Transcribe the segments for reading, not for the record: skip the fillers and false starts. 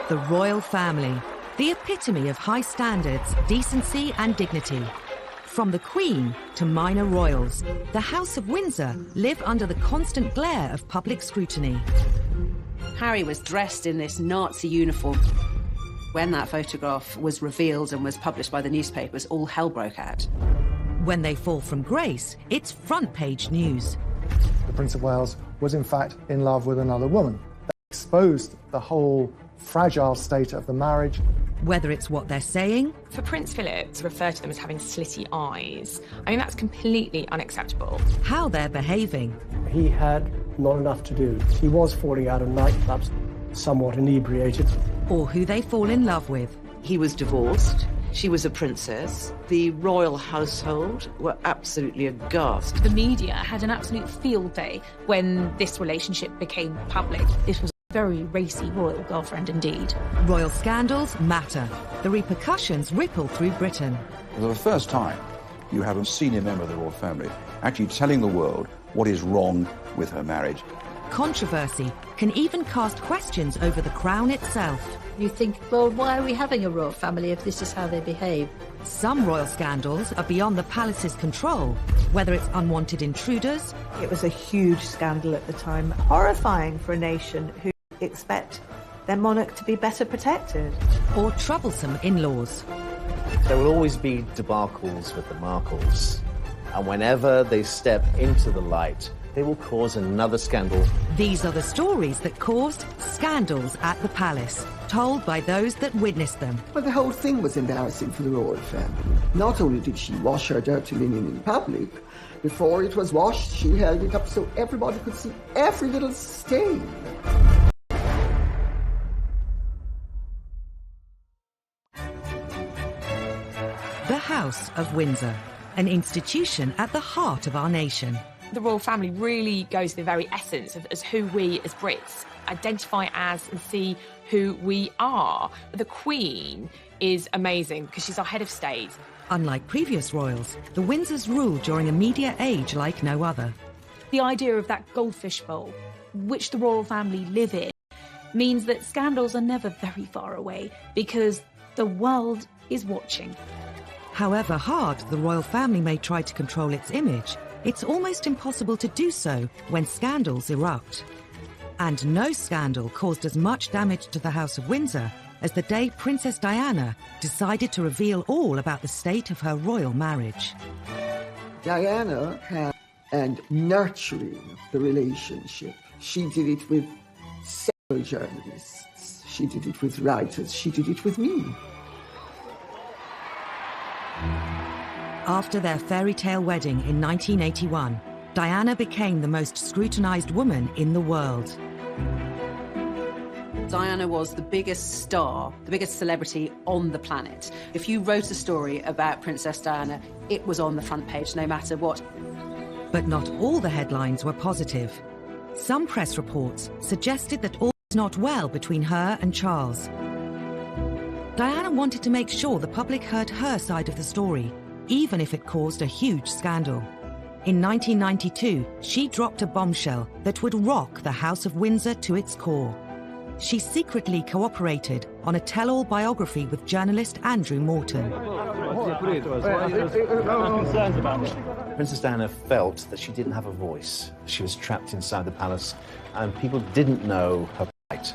The royal family, the epitome of high standards, decency and dignity. From the Queen to minor royals, the House of Windsor live under the constant glare of public scrutiny. Harry was dressed in this Nazi uniform. When that photograph was revealed and was published by the newspapers, all hell broke out. When they fall from grace, it's front-page news. The Prince of Wales was in fact in love with another woman. They exposed the whole fragile state of the marriage. Whether it's what they're saying... For Prince Philip to refer to them as having slitty eyes, I mean, that's completely unacceptable. How they're behaving. He had not enough to do. He was falling out of nightclubs, somewhat inebriated. Or who they fall in love with. He was divorced. She was a princess. The royal household were absolutely aghast. The media had an absolute field day when this relationship became public. This was a very racy royal girlfriend indeed. Royal scandals matter. The repercussions ripple through Britain. For the first time, you have a senior member of the royal family actually telling the world what is wrong with her marriage. Controversy can even cast questions over the crown itself. You think, well, why are we having a royal family if this is how they behave? Some royal scandals are beyond the palace's control, whether it's unwanted intruders. It was a huge scandal at the time, horrifying for a nation who expect their monarch to be better protected. Or troublesome in-laws. There will always be debacles with the Markles, and whenever they step into the light, they will cause another scandal. These are the stories that caused scandals at the palace, told by those that witnessed them. But the whole thing was embarrassing for the royal family. Not only did she wash her dirty linen in public, before it was washed, she held it up so everybody could see every little stain. The House of Windsor, an institution at the heart of our nation. The royal family really goes to the very essence of as who we as Brits identify as and see who we are. The Queen is amazing because she's our head of state. Unlike previous royals, the Windsors rule during a media age like no other. The idea of that goldfish bowl, which the royal family live in, means that scandals are never very far away because the world is watching. However hard the royal family may try to control its image, it's almost impossible to do so when scandals erupt. And no scandal caused as much damage to the House of Windsor as the day Princess Diana decided to reveal all about the state of her royal marriage. Diana had and nurturing the relationship. She did it with several journalists. She did it with writers. She did it with me. After their fairy tale wedding in 1981, Diana became the most scrutinized woman in the world. Diana was the biggest star, the biggest celebrity on the planet. If you wrote a story about Princess Diana, it was on the front page, no matter what. But not all the headlines were positive. Some press reports suggested that all was not well between her and Charles. Diana wanted to make sure the public heard her side of the story, even if it caused a huge scandal. In 1992, she dropped a bombshell that would rock the House of Windsor to its core. She secretly cooperated on a tell-all biography with journalist Andrew Morton. Princess Diana felt that she didn't have a voice. She was trapped inside the palace, and people didn't know her plight.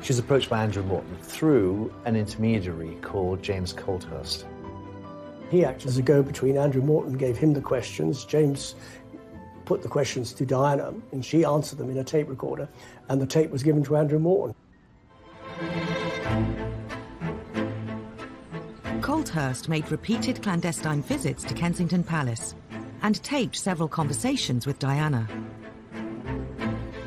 She was approached by Andrew Morton through an intermediary called James Colthurst. He acted as a go-between. Andrew Morton gave him the questions. James put the questions to Diana, and she answered them in a tape recorder, and the tape was given to Andrew Morton. Colthurst made repeated clandestine visits to Kensington Palace and taped several conversations with Diana.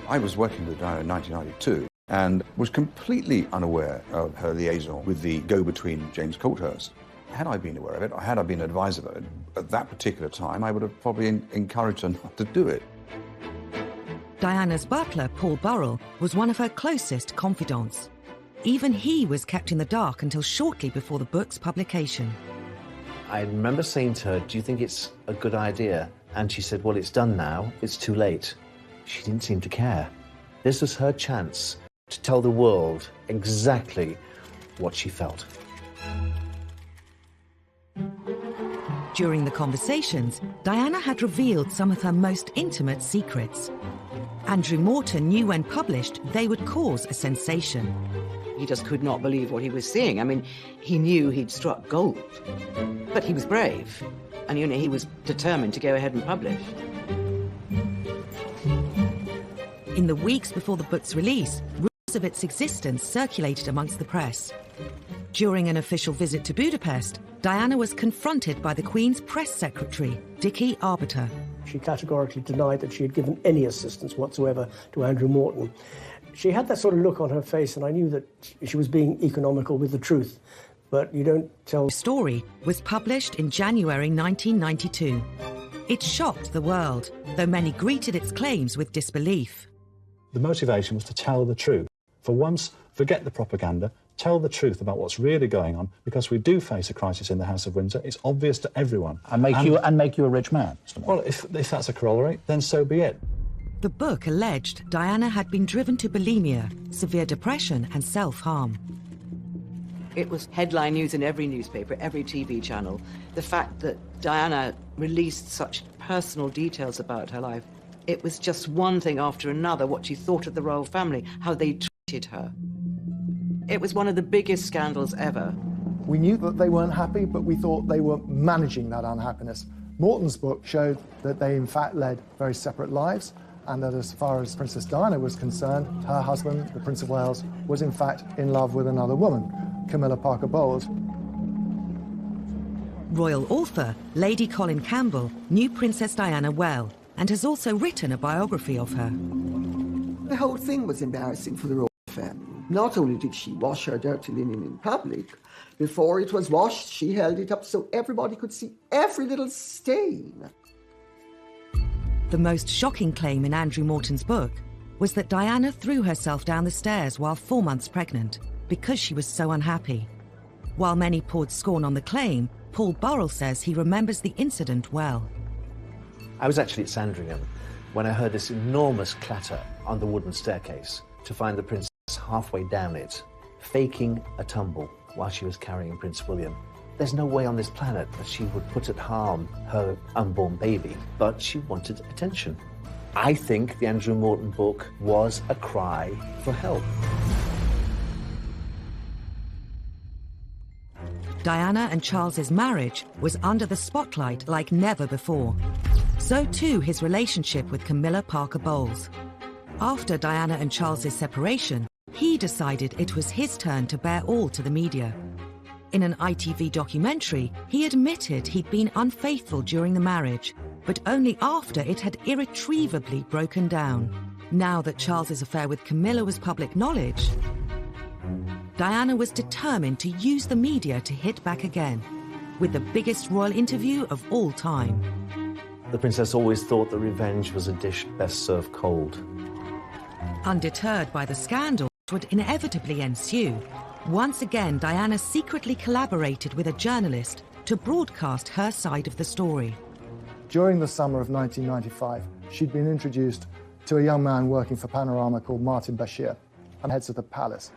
I was working with Diana in 1992 and was completely unaware of her liaison with the go-between James Colthurst. Had I been aware of it, or had I been advised of it, at that particular time, I would have probably encouraged her not to do it. Diana's butler, Paul Burrell, was one of her closest confidants. Even he was kept in the dark until shortly before the book's publication. I remember saying to her, "Do you think it's a good idea?" And she said, "Well, it's done now. It's too late." She didn't seem to care. This was her chance to tell the world exactly what she felt. During the conversations, Diana had revealed some of her most intimate secrets. Andrew Morton knew when published they would cause a sensation. He just could not believe what he was seeing. I mean, he knew he'd struck gold, but he was brave. And, you know, he was determined to go ahead and publish. In the weeks before the book's release, rumours of its existence circulated amongst the press. During an official visit to Budapest, Diana was confronted by the Queen's press secretary, Dickie Arbiter. She categorically denied that she had given any assistance whatsoever to Andrew Morton. She had that sort of look on her face, and I knew that she was being economical with the truth. But you don't tell... The story was published in January 1992. It shocked the world, though many greeted its claims with disbelief. The motivation was to tell the truth. For once, forget the propaganda, tell the truth about what's really going on, because we do face a crisis in the House of Windsor. It's obvious to everyone. And make you a rich man. Well, if that's a corollary, then so be it. The book alleged Diana had been driven to bulimia, severe depression and self-harm. It was headline news in every newspaper, every TV channel. The fact that Diana released such personal details about her life, it was just one thing after another, what she thought of the royal family, how they treated her. It was one of the biggest scandals ever. We knew that they weren't happy, but we thought they were managing that unhappiness. Morton's book showed that they in fact led very separate lives, and that as far as Princess Diana was concerned, her husband, the Prince of Wales, was in fact in love with another woman, Camilla Parker Bowles. Royal author Lady Colin Campbell knew Princess Diana well and has also written a biography of her. The whole thing was embarrassing for the royal family. Not only did she wash her dirty linen in public, before it was washed, she held it up so everybody could see every little stain. The most shocking claim in Andrew Morton's book was that Diana threw herself down the stairs while 4 months pregnant because she was so unhappy. While many poured scorn on the claim, Paul Burrell says he remembers the incident well. I was actually at Sandringham when I heard this enormous clatter on the wooden staircase to find the princess halfway down it, faking a tumble while she was carrying Prince William. There's no way on this planet that she would put at harm her unborn baby, but she wanted attention. I think the Andrew Morton book was a cry for help. Diana and Charles's marriage was under the spotlight like never before. So too his relationship with Camilla Parker Bowles. After Diana and Charles's separation, he decided it was his turn to bear all to the media. In an ITV documentary, he admitted he'd been unfaithful during the marriage, but only after it had irretrievably broken down. Now that Charles's affair with Camilla was public knowledge, Diana was determined to use the media to hit back again, with the biggest royal interview of all time. The princess always thought that revenge was a dish best served cold. Undeterred by the scandal that would inevitably ensue, once again Diana secretly collaborated with a journalist to broadcast her side of the story. During the summer of 1995, she'd been introduced to a young man working for Panorama called Martin Bashir, and heads of the palace.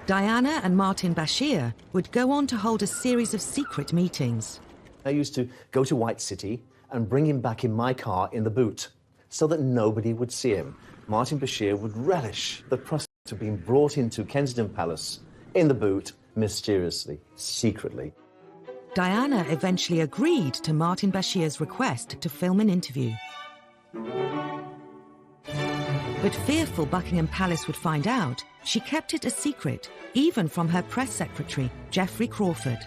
Diana and Martin Bashir would go on to hold a series of secret meetings. I used to go to White City and bring him back in my car in the boot so that nobody would see him. Martin Bashir would relish the prospect of being brought into Kensington Palace in the boot, mysteriously, secretly. Diana eventually agreed to Martin Bashir's request to film an interview. But fearful Buckingham Palace would find out, she kept it a secret, even from her press secretary, Geoffrey Crawford.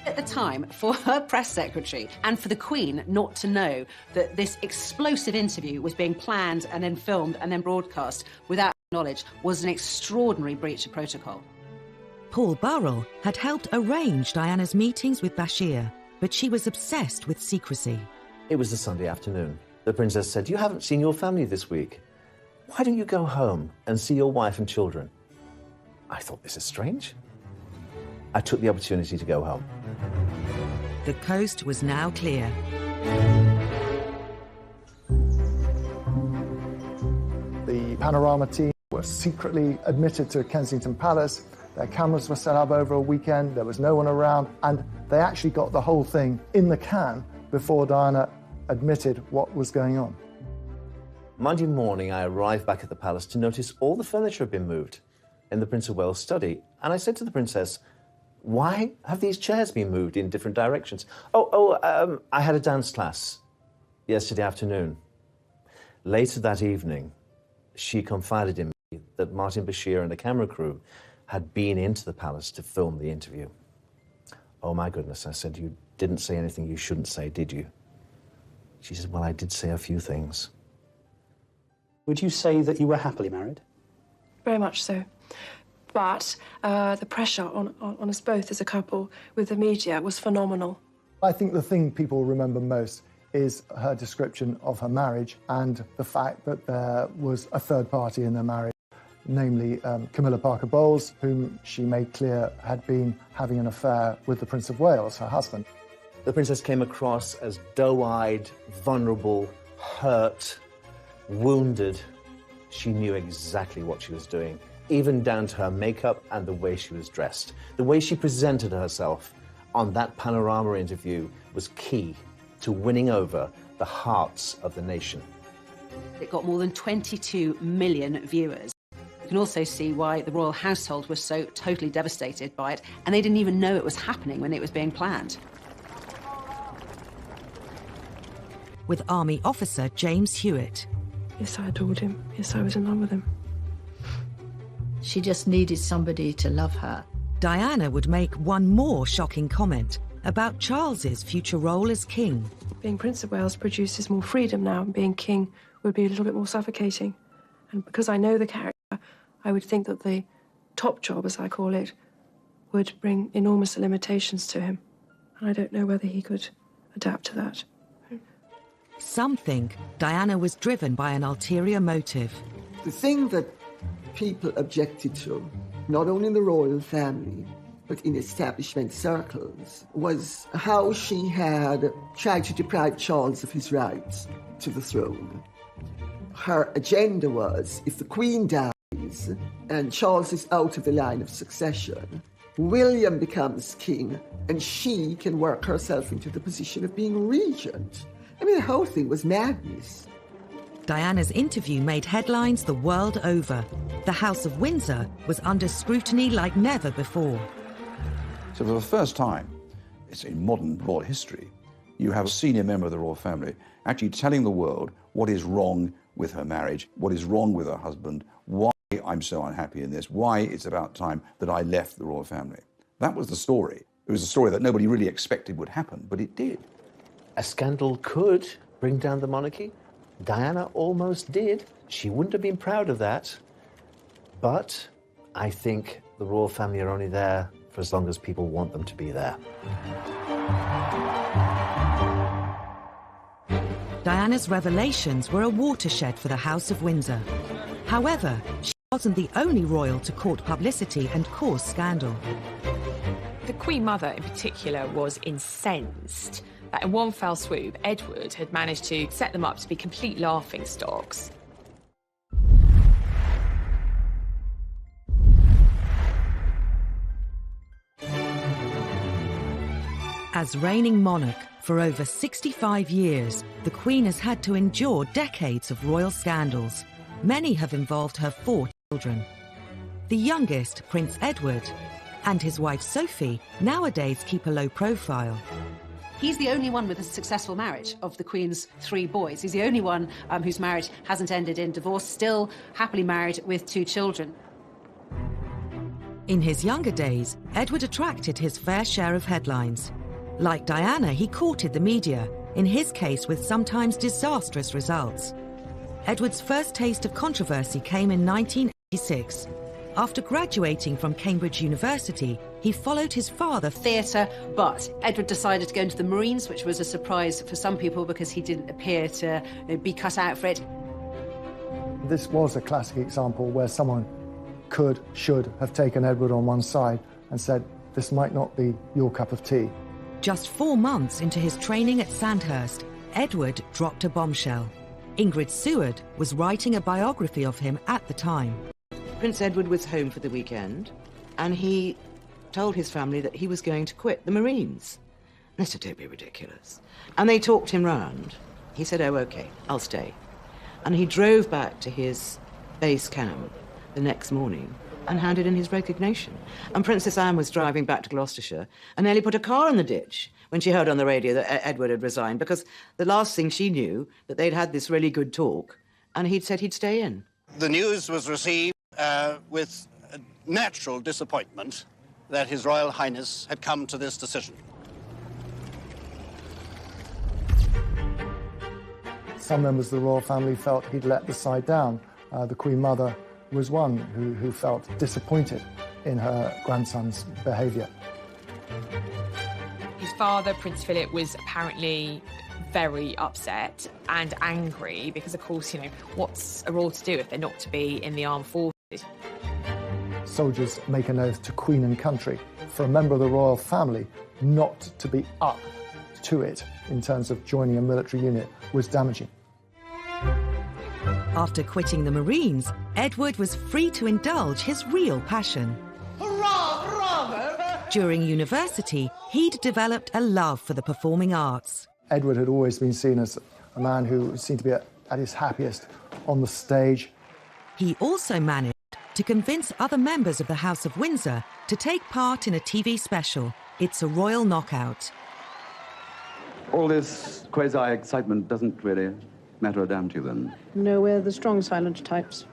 At the time, for her press secretary and for the Queen not to know that this explosive interview was being planned and then filmed and then broadcast without knowledge was an extraordinary breach of protocol. Paul Burrell had helped arrange Diana's meetings with Bashir, but she was obsessed with secrecy. It was a Sunday afternoon. The princess said, "You haven't seen your family this week. Why don't you go home and see your wife and children?" I thought, this is strange. I took the opportunity to go home. The coast was now clear. The Panorama team were secretly admitted to Kensington Palace. Their cameras were set up over a weekend. There was no one around. And they actually got the whole thing in the can before Diana admitted what was going on. Monday morning, I arrived back at the palace to notice all the furniture had been moved in the Prince of Wales' study. And I said to the princess, why have these chairs been moved in different directions? I had a dance class yesterday afternoon. Later that evening, she confided in me that Martin Bashir and the camera crew had been into the palace to film the interview. Oh my goodness, I said, you didn't say anything you shouldn't say, did you? She said, well, I did say a few things. Would you say that you were happily married? Very much so. But the pressure on us both as a couple with the media was phenomenal. I think the thing people remember most is her description of her marriage and the fact that there was a third party in their marriage, namely Camilla Parker Bowles, whom she made clear had been having an affair with the Prince of Wales, her husband. The princess came across as doe-eyed, vulnerable, hurt, wounded. She knew exactly what she was doing, even down to her makeup and the way she was dressed. The way she presented herself on that Panorama interview was key to winning over the hearts of the nation. It got more than 22 million viewers. You can also see why the royal household was so totally devastated by it, and they didn't even know it was happening when it was being planned. With Army officer James Hewitt. Yes, I adored him. Yes, I was in love with him. She just needed somebody to love her. Diana would make one more shocking comment about Charles's future role as king. Being Prince of Wales produces more freedom now, and being king would be a little bit more suffocating. And because I know the character, I would think that the top job, as I call it, would bring enormous limitations to him. And I don't know whether he could adapt to that. Some think Diana was driven by an ulterior motive. The thing that people objected to, not only in the royal family, but in establishment circles, was how she had tried to deprive Charles of his rights to the throne. Her agenda was, if the Queen dies and Charles is out of the line of succession, William becomes king and she can work herself into the position of being regent. I mean, the whole thing was madness. Diana's interview made headlines the world over. The House of Windsor was under scrutiny like never before. So for the first time, it's in modern royal history, you have a senior member of the royal family actually telling the world what is wrong with her marriage, what is wrong with her husband, why I'm so unhappy in this, why it's about time that I left the royal family. That was the story. It was a story that nobody really expected would happen, but it did. A scandal could bring down the monarchy. Diana almost did. She wouldn't have been proud of that. But I think the royal family are only there for as long as people want them to be there. Diana's revelations were a watershed for the House of Windsor. However, she wasn't the only royal to court publicity and cause scandal. The Queen Mother in particular was incensed that in one fell swoop, Edward had managed to set them up to be complete laughingstocks. As reigning monarch for over 65 years, the Queen has had to endure decades of royal scandals. Many have involved her 4 children. The youngest, Prince Edward, and his wife Sophie, nowadays keep a low profile. He's the only one with a successful marriage of the Queen's 3 boys. He's the only one whose marriage hasn't ended in divorce, still happily married with 2 children. In his younger days, Edward attracted his fair share of headlines. Like Diana, he courted the media, in his case with sometimes disastrous results. Edward's first taste of controversy came in 1986. After graduating from Cambridge University, he followed his father theatre, but Edward decided to go into the Marines, which was a surprise for some people because he didn't appear to be cut out for it. This was a classic example where someone should have taken Edward on one side and said, this might not be your cup of tea. Just 4 months into his training at Sandhurst, Edward dropped a bombshell. Ingrid Seward was writing a biography of him at the time. Prince Edward was home for the weekend, and he told his family that he was going to quit the Marines. And they said, don't be ridiculous. And they talked him round. He said, oh, OK, I'll stay. And he drove back to his base camp the next morning and handed in his resignation. And Princess Anne was driving back to Gloucestershire and nearly put a car in the ditch when she heard on the radio that Edward had resigned, because the last thing she knew, that they'd had this really good talk, and he'd said he'd stay in. The news was received with natural disappointment that His Royal Highness had come to this decision. Some members of the royal family felt he'd let the side down. The Queen Mother was one who felt disappointed in her grandson's behaviour. His father, Prince Philip, was apparently very upset and angry because, of course, you know, what's a royal to do if they're not to be in the armed forces? Soldiers make an oath to Queen and country. For a member of the royal family not to be up to it in terms of joining a military unit was damaging. After quitting the Marines, Edward was free to indulge his real passion. Hurrah, hurrah! During university, he'd developed a love for the performing arts. Edward had always been seen as a man who seemed to be at his happiest on the stage. He also managed to convince other members of the House of Windsor to take part in a TV special, It's a Royal Knockout. All this quasi-excitement doesn't really matter a damn to you, then? No, we're the strong, silent types.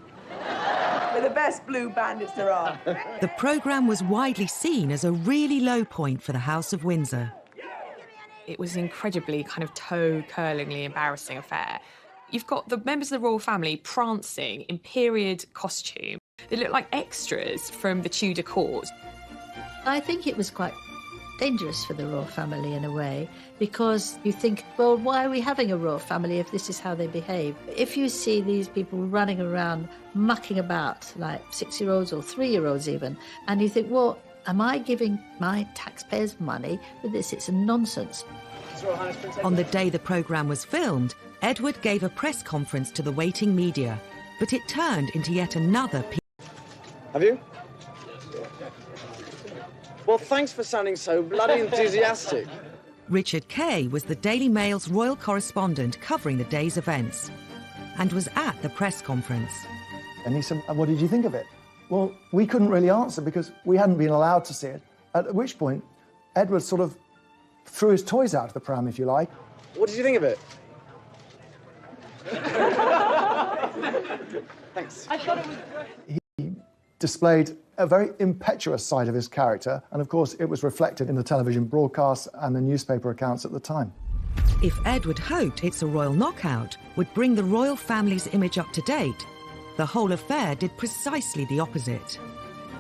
We're the best blue bandits there are. The programme was widely seen as a really low point for the House of Windsor. It was an incredibly kind of toe-curlingly embarrassing affair. You've got the members of the royal family prancing in period costume. They look like extras from the Tudor court. I think it was quite dangerous for the royal family in a way, because you think, well, why are we having a royal family if this is how they behave? If you see these people running around, mucking about, like 6-year-olds or 3-year-olds even, and you think, well, am I giving my taxpayers money for this? It's nonsense. On the day the programme was filmed, Edward gave a press conference to the waiting media, but it turned into yet another Have you? Well, thanks for sounding so bloody enthusiastic. Richard Kay was the Daily Mail's royal correspondent covering the day's events and was at the press conference. And he said, what did you think of it? Well, we couldn't really answer because we hadn't been allowed to see it, at which point Edward sort of threw his toys out of the pram, if you like. What did you think of it? Thanks. I thought it was... He displayed a very impetuous side of his character, and of course it was reflected in the television broadcasts and the newspaper accounts at the time. If Edward hoped It's a Royal Knockout would bring the royal family's image up to date, the whole affair did precisely the opposite.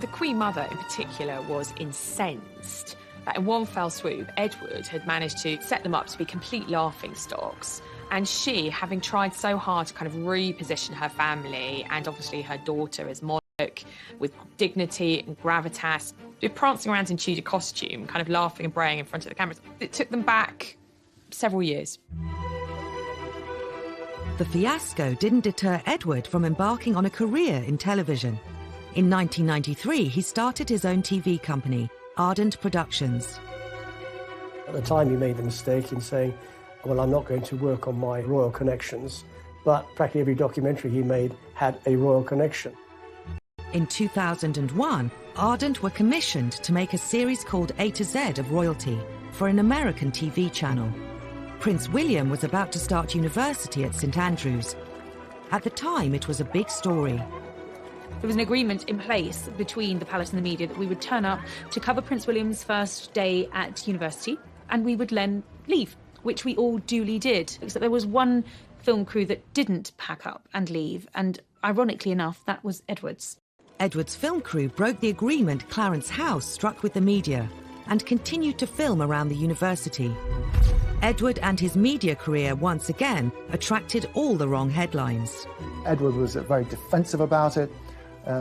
The Queen Mother in particular was incensed that in one fell swoop, Edward had managed to set them up to be complete laughingstocks. And she, having tried so hard to kind of reposition her family and obviously her daughter as monarch with dignity and gravitas, prancing around in Tudor costume, kind of laughing and braying in front of the cameras, it took them back several years. The fiasco didn't deter Edward from embarking on a career in television. In 1993, he started his own TV company, Ardent Productions. At the time, he made the mistake in saying, well, I'm not going to work on my royal connections, but practically every documentary he made had a royal connection. In 2001, Ardent were commissioned to make a series called A to Z of Royalty for an American TV channel. Prince William was about to start university at St Andrews. At the time, it was a big story. There was an agreement in place between the palace and the media that we would turn up to cover Prince William's first day at university, and we would then leave, which we all duly did. Except there was one film crew that didn't pack up and leave, and ironically enough, that was Edward's. Edward's film crew broke the agreement Clarence House struck with the media and continued to film around the university. Edward and his media career once again attracted all the wrong headlines. Edward was very defensive about it,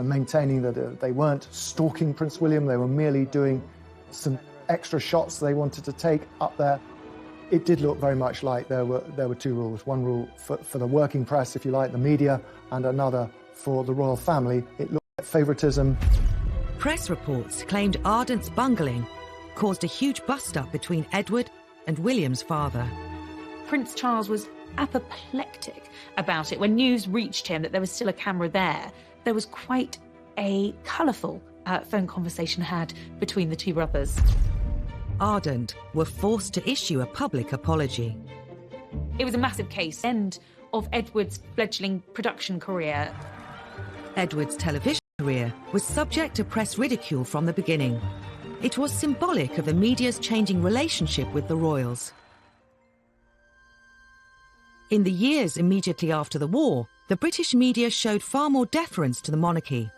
maintaining that they weren't stalking Prince William, they were merely doing some extra shots they wanted to take up there. It did look very much like there were two rules. One rule for the working press, if you like, the media, and another for the royal family. It looked favouritism. Press reports claimed Ardent's bungling caused a huge bust-up between Edward and William's father. Prince Charles was apoplectic about it. When news reached him that there was still a camera there, there was quite a colourful phone conversation had between the two brothers. Ardent were forced to issue a public apology. It was a massive case, end of Edward's fledgling production career. Edward's television career was subject to press ridicule from the beginning. It was symbolic of the media's changing relationship with the royals. In the years immediately after the war, the British media showed far more deference to the monarchy.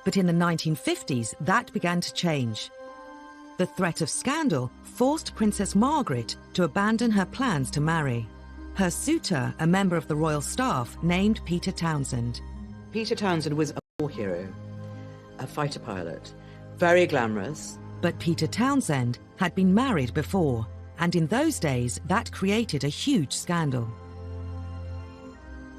But in the 1950s, that began to change. The threat of scandal forced Princess Margaret to abandon her plans to marry. Her suitor, a member of the royal staff, named Peter Townsend. Peter Townsend was a war hero, a fighter pilot, very glamorous. But Peter Townsend had been married before, and in those days that created a huge scandal.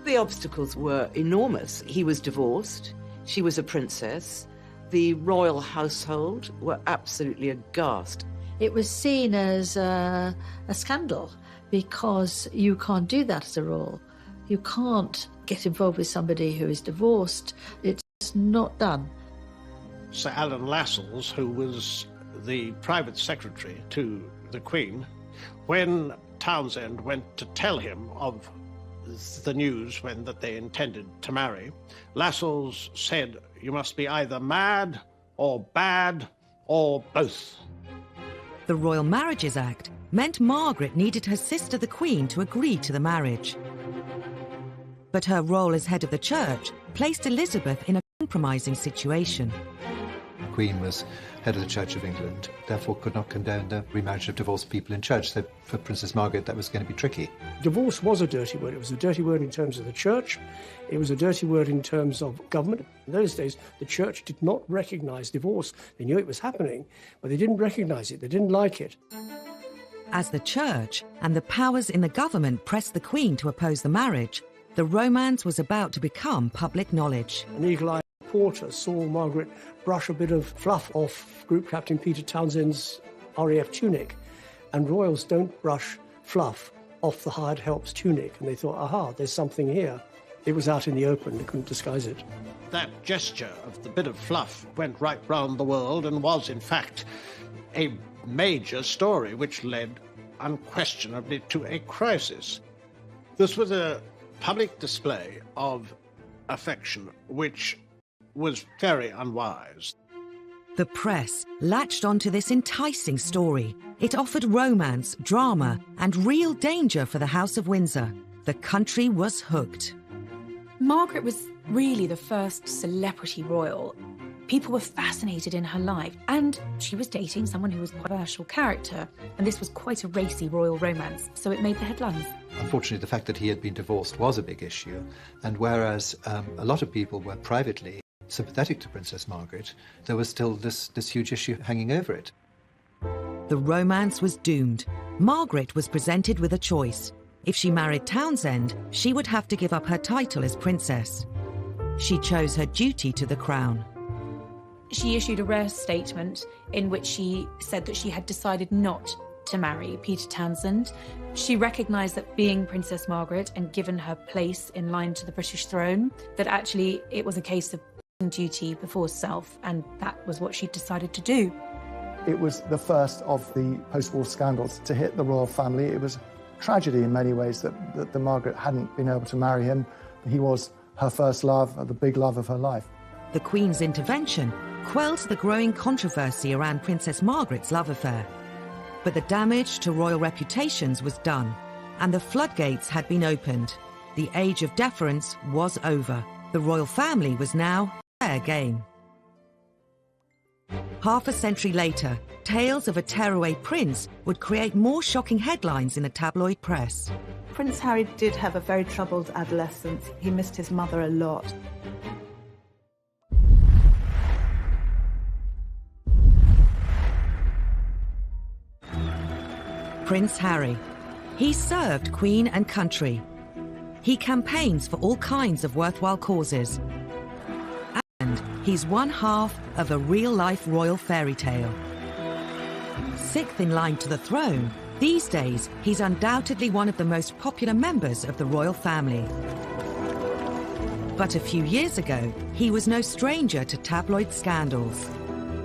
The obstacles were enormous. He was divorced, she was a princess, the royal household were absolutely aghast. It was seen as a scandal because you can't do that as a royal. You can't get involved with somebody who is divorced. It's not done. Sir Alan Lascelles, who was the private secretary to the Queen, when Townsend went to tell him of the news that they intended to marry, Lascelles said, "You must be either mad or bad or both." The Royal Marriages Act meant Margaret needed her sister the Queen to agree to the marriage. But her role as head of the church placed Elizabeth in a compromising situation. The Queen was head of the Church of England, therefore could not condone the remarriage of divorced people in church. So for Princess Margaret, that was going to be tricky. Divorce was a dirty word. It was a dirty word in terms of the church. It was a dirty word in terms of government. In those days, the church did not recognise divorce. They knew it was happening, but they didn't recognise it. They didn't like it. As the church and the powers in the government pressed the Queen to oppose the marriage, the romance was about to become public knowledge. An eagle-eyed reporter saw Margaret brush a bit of fluff off Group Captain Peter Townsend's RAF tunic, and royals don't brush fluff off the hired help's tunic, and they thought, aha, there's something here. It was out in the open, they couldn't disguise it. That gesture of the bit of fluff went right round the world and was, in fact, a major story which led unquestionably to a crisis. This was a public display of affection which was very unwise. The press latched onto this enticing story. It offered romance, drama, and real danger for the House of Windsor. The country was hooked. Margaret was really the first celebrity royal. People were fascinated in her life, and she was dating someone who was a controversial character, and this was quite a racy royal romance, so it made the headlines. Unfortunately, the fact that he had been divorced was a big issue, and whereas a lot of people were privately sympathetic to Princess Margaret, there was still this huge issue hanging over it. The romance was doomed. Margaret was presented with a choice. If she married Townsend, she would have to give up her title as princess. She chose her duty to the crown. She issued a rare statement in which she said that she had decided not to marry Peter Townsend. She recognised that being Princess Margaret and given her place in line to the British throne, that actually it was a case of duty before self, and that was what she decided to do. It was the first of the post-war scandals to hit the royal family. It was a tragedy in many ways that Margaret hadn't been able to marry him. He was her first love, the big love of her life. The Queen's intervention quelled the growing controversy around Princess Margaret's love affair. But the damage to royal reputations was done, and the floodgates had been opened. The age of deference was over. The royal family was now fair game. Half a century later, tales of a tearaway prince would create more shocking headlines in the tabloid press. Prince Harry did have a very troubled adolescence. He missed his mother a lot. Prince Harry. He served Queen and country. He campaigns for all kinds of worthwhile causes. And He's one half of a real-life royal fairy tale. Sixth in line to the throne, these days he's undoubtedly one of the most popular members of the royal family. But a few years ago, he was no stranger to tabloid scandals.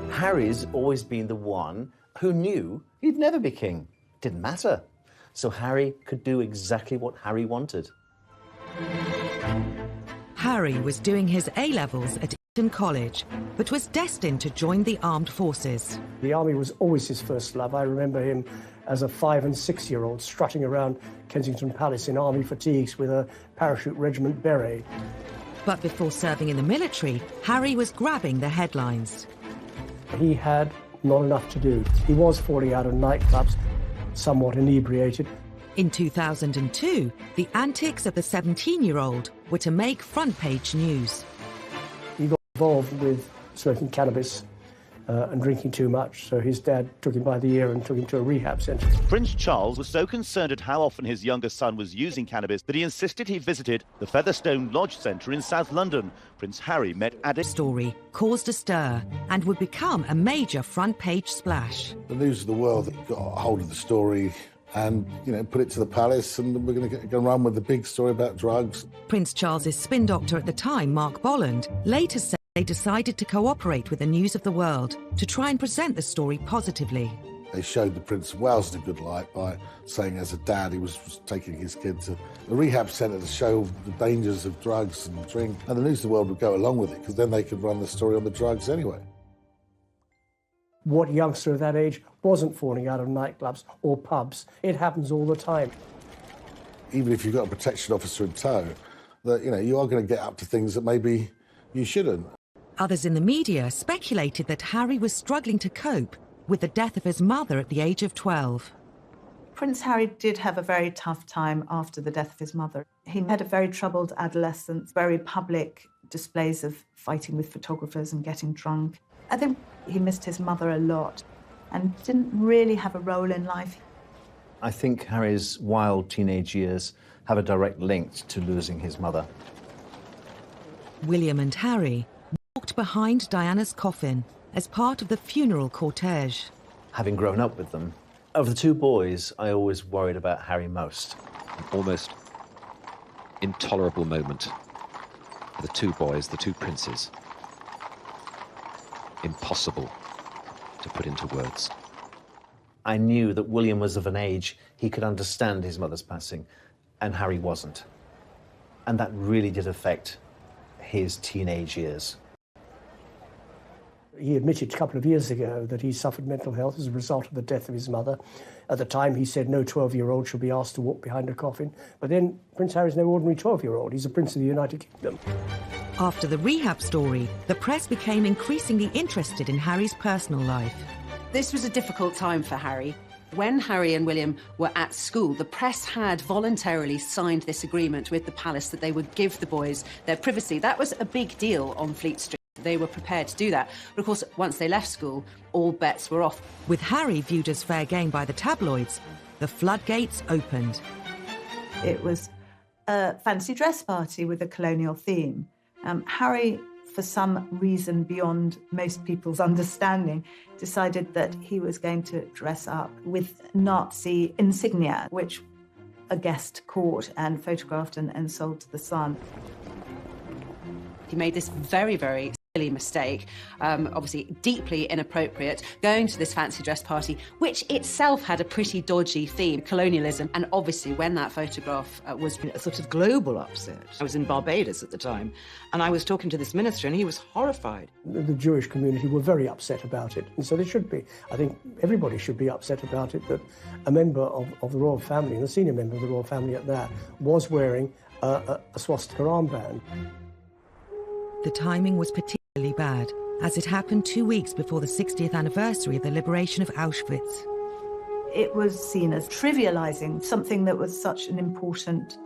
Harry's always been the one who knew he'd never be king. Didn't matter. So Harry could do exactly what Harry wanted. Harry was doing his A-levels at Eton College, but was destined to join the armed forces. The army was always his first love. I remember him as a 5- and 6-year-old strutting around Kensington Palace in army fatigues with a parachute regiment beret. But before serving in the military, Harry was grabbing the headlines. He had not enough to do. He was falling out of nightclubs, somewhat inebriated. In 2002, the antics of the 17-year-old were to make front-page news. He got involved with smoking cannabis and drinking too much, so his dad took him by the ear and took him to a rehab centre. Prince Charles was so concerned at how often his younger son was using cannabis that he insisted he visited the Featherstone Lodge Centre in South London. Prince Harry met addicts. Story caused a stir and would become a major front-page splash. The News of the World got a hold of the story and, put it to the palace, and we're going to go run with the big story about drugs. Prince Charles's spin doctor at the time, Mark Bolland, later said they decided to cooperate with the News of the World to try and present the story positively. They showed the Prince of Wales in a good light by saying as a dad he was taking his kid to the rehab centre to show the dangers of drugs and drink. And the News of the World would go along with it because then they could run the story on the drugs anyway. What youngster of that age wasn't falling out of nightclubs or pubs? It happens all the time. Even if you've got a protection officer in tow, that you are going to get up to things that maybe you shouldn't. Others in the media speculated that Harry was struggling to cope with the death of his mother at the age of 12. Prince Harry did have a very tough time after the death of his mother. He had a very troubled adolescence, very public displays of fighting with photographers and getting drunk. I think he missed his mother a lot and didn't really have a role in life. I think Harry's wild teenage years have a direct link to losing his mother. William and Harry walked behind Diana's coffin as part of the funeral cortege. Having grown up with them, of the two boys, I always worried about Harry most. An almost intolerable moment for the two boys, the two princes. Impossible to put into words. I knew that William was of an age he could understand his mother's passing, and Harry wasn't. And that really did affect his teenage years. He admitted a couple of years ago that he suffered mental health as a result of the death of his mother. At the time, he said no 12-year-old should be asked to walk behind a coffin. But then Prince Harry's no ordinary 12-year-old. He's a prince of the United Kingdom. After the rehab story, the press became increasingly interested in Harry's personal life. This was a difficult time for Harry. When Harry and William were at school, the press had voluntarily signed this agreement with the palace that they would give the boys their privacy. That was a big deal on Fleet Street. They were prepared to do that. But of course, once they left school, all bets were off. With Harry viewed as fair game by the tabloids, the floodgates opened. It was a fancy dress party with a colonial theme. Harry, for some reason beyond most people's understanding, decided that he was going to dress up with Nazi insignia, which a guest caught and photographed and sold to the Sun. He made this very, very silly mistake, obviously deeply inappropriate, going to this fancy dress party, which itself had a pretty dodgy theme, colonialism. And obviously when that photograph was a sort of global upset. I was in Barbados at the time, and I was talking to this minister, and he was horrified. The Jewish community were very upset about it, and so they should be. I think everybody should be upset about it, that a member of the royal family, and a senior member of the royal family at that, was wearing a swastika armband. The timing was particularly bad, as it happened 2 weeks before the 60th anniversary of the liberation of Auschwitz. It was seen as trivialising something that was such an important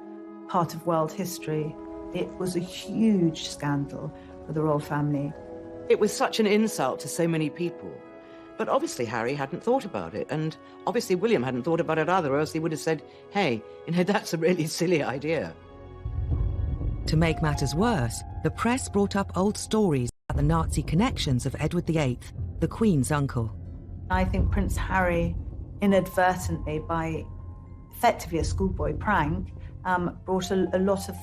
part of world history. It was a huge scandal for the royal family. It was such an insult to so many people. But obviously Harry hadn't thought about it, and obviously William hadn't thought about it either, or else he would have said, hey, that's a really silly idea. To make matters worse, the press brought up old stories about the Nazi connections of Edward VIII, the Queen's uncle. I think Prince Harry inadvertently, by effectively a schoolboy prank, brought a lot of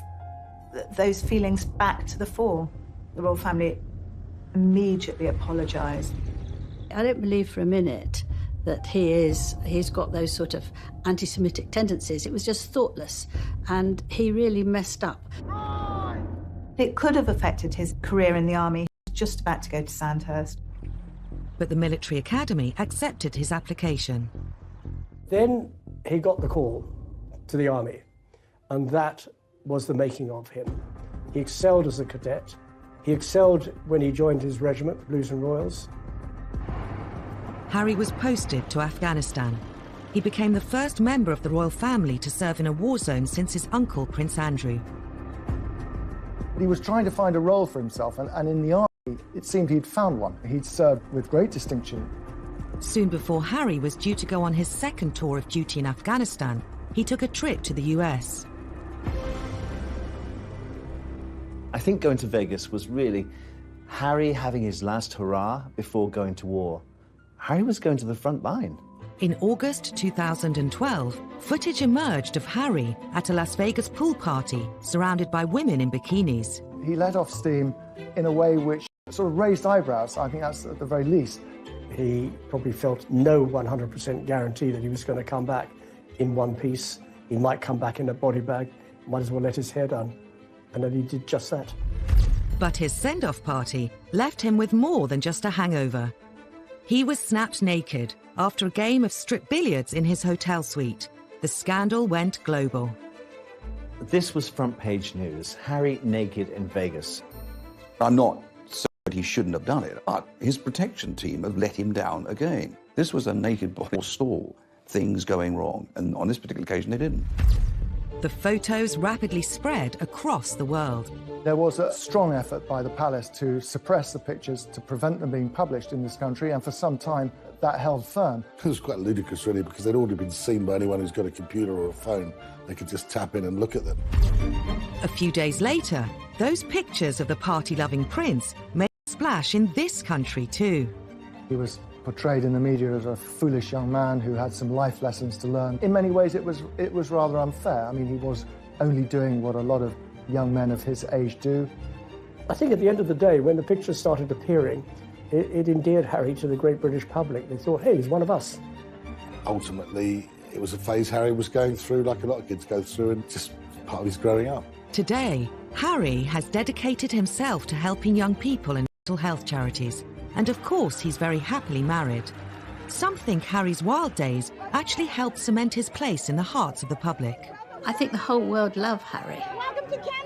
those feelings back to the fore. The royal family immediately apologised. I don't believe for a minute that he's got those sort of anti-Semitic tendencies. It was just thoughtless, and he really messed up. It could have affected his career in the army. He was just about to go to Sandhurst. But the military academy accepted his application. Then he got the call to the army, and that was the making of him. He excelled as a cadet. He excelled when he joined his regiment, Blues and Royals. Harry was posted to Afghanistan. He became the first member of the royal family to serve in a war zone since his uncle, Prince Andrew. He was trying to find a role for himself, and in the army, it seemed he'd found one. He'd served with great distinction. Soon before Harry was due to go on his second tour of duty in Afghanistan, he took a trip to the US. I think going to Vegas was really Harry having his last hurrah before going to war. Harry was going to the front line. In August 2012, footage emerged of Harry at a Las Vegas pool party surrounded by women in bikinis. He let off steam in a way which sort of raised eyebrows. I think that's at the very least. He probably felt no 100% guarantee that he was going to come back in one piece. He might come back in a body bag, might as well let his hair down. And then he did just that. But his send-off party left him with more than just a hangover. He was snapped naked after a game of strip billiards in his hotel suite. The scandal went global. This was front page news. Harry naked in Vegas. I'm not saying that he shouldn't have done it, but his protection team have let him down again. This was a naked boy stall, things going wrong, and on this particular occasion they didn't. The photos rapidly spread across the world. There was a strong effort by the palace to suppress the pictures, to prevent them being published in this country, and for some time that held firm. It was quite ludicrous, really, because they'd already been seen by anyone who's got a computer or a phone. They could just tap in and look at them. A few days later, those pictures of the party-loving prince made a splash in this country too. He was portrayed in the media as a foolish young man who had some life lessons to learn. In many ways, it was rather unfair. I mean, he was only doing what a lot of young men of his age do. I think at the end of the day, when the pictures started appearing, it endeared Harry to the great British public. They thought, hey, he's one of us. Ultimately, it was a phase Harry was going through, like a lot of kids go through, and just part of his growing up. Today, Harry has dedicated himself to helping young people in mental health charities. And of course, he's very happily married. Some think Harry's wild days actually helped cement his place in the hearts of the public. I think the whole world love Harry. Welcome to Canada!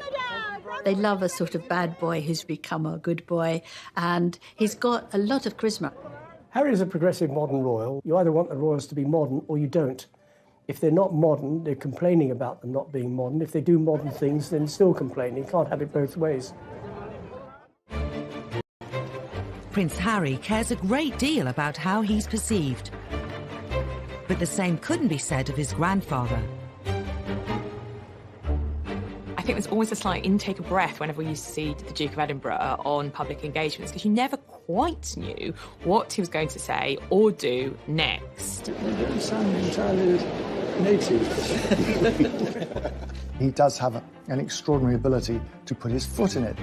They love a sort of bad boy who's become a good boy, and he's got a lot of charisma. Harry's a progressive modern royal. You either want the royals to be modern or you don't. If they're not modern, they're complaining about them not being modern. If they do modern things, then still complaining. You can't have it both ways. Prince Harry cares a great deal about how he's perceived. But the same couldn't be said of his grandfather. I think there's always a slight intake of breath whenever we used to see the Duke of Edinburgh on public engagements, because you never quite knew what he was going to say or do next. They don't sound entirely native. He does have an extraordinary ability to put his foot in it.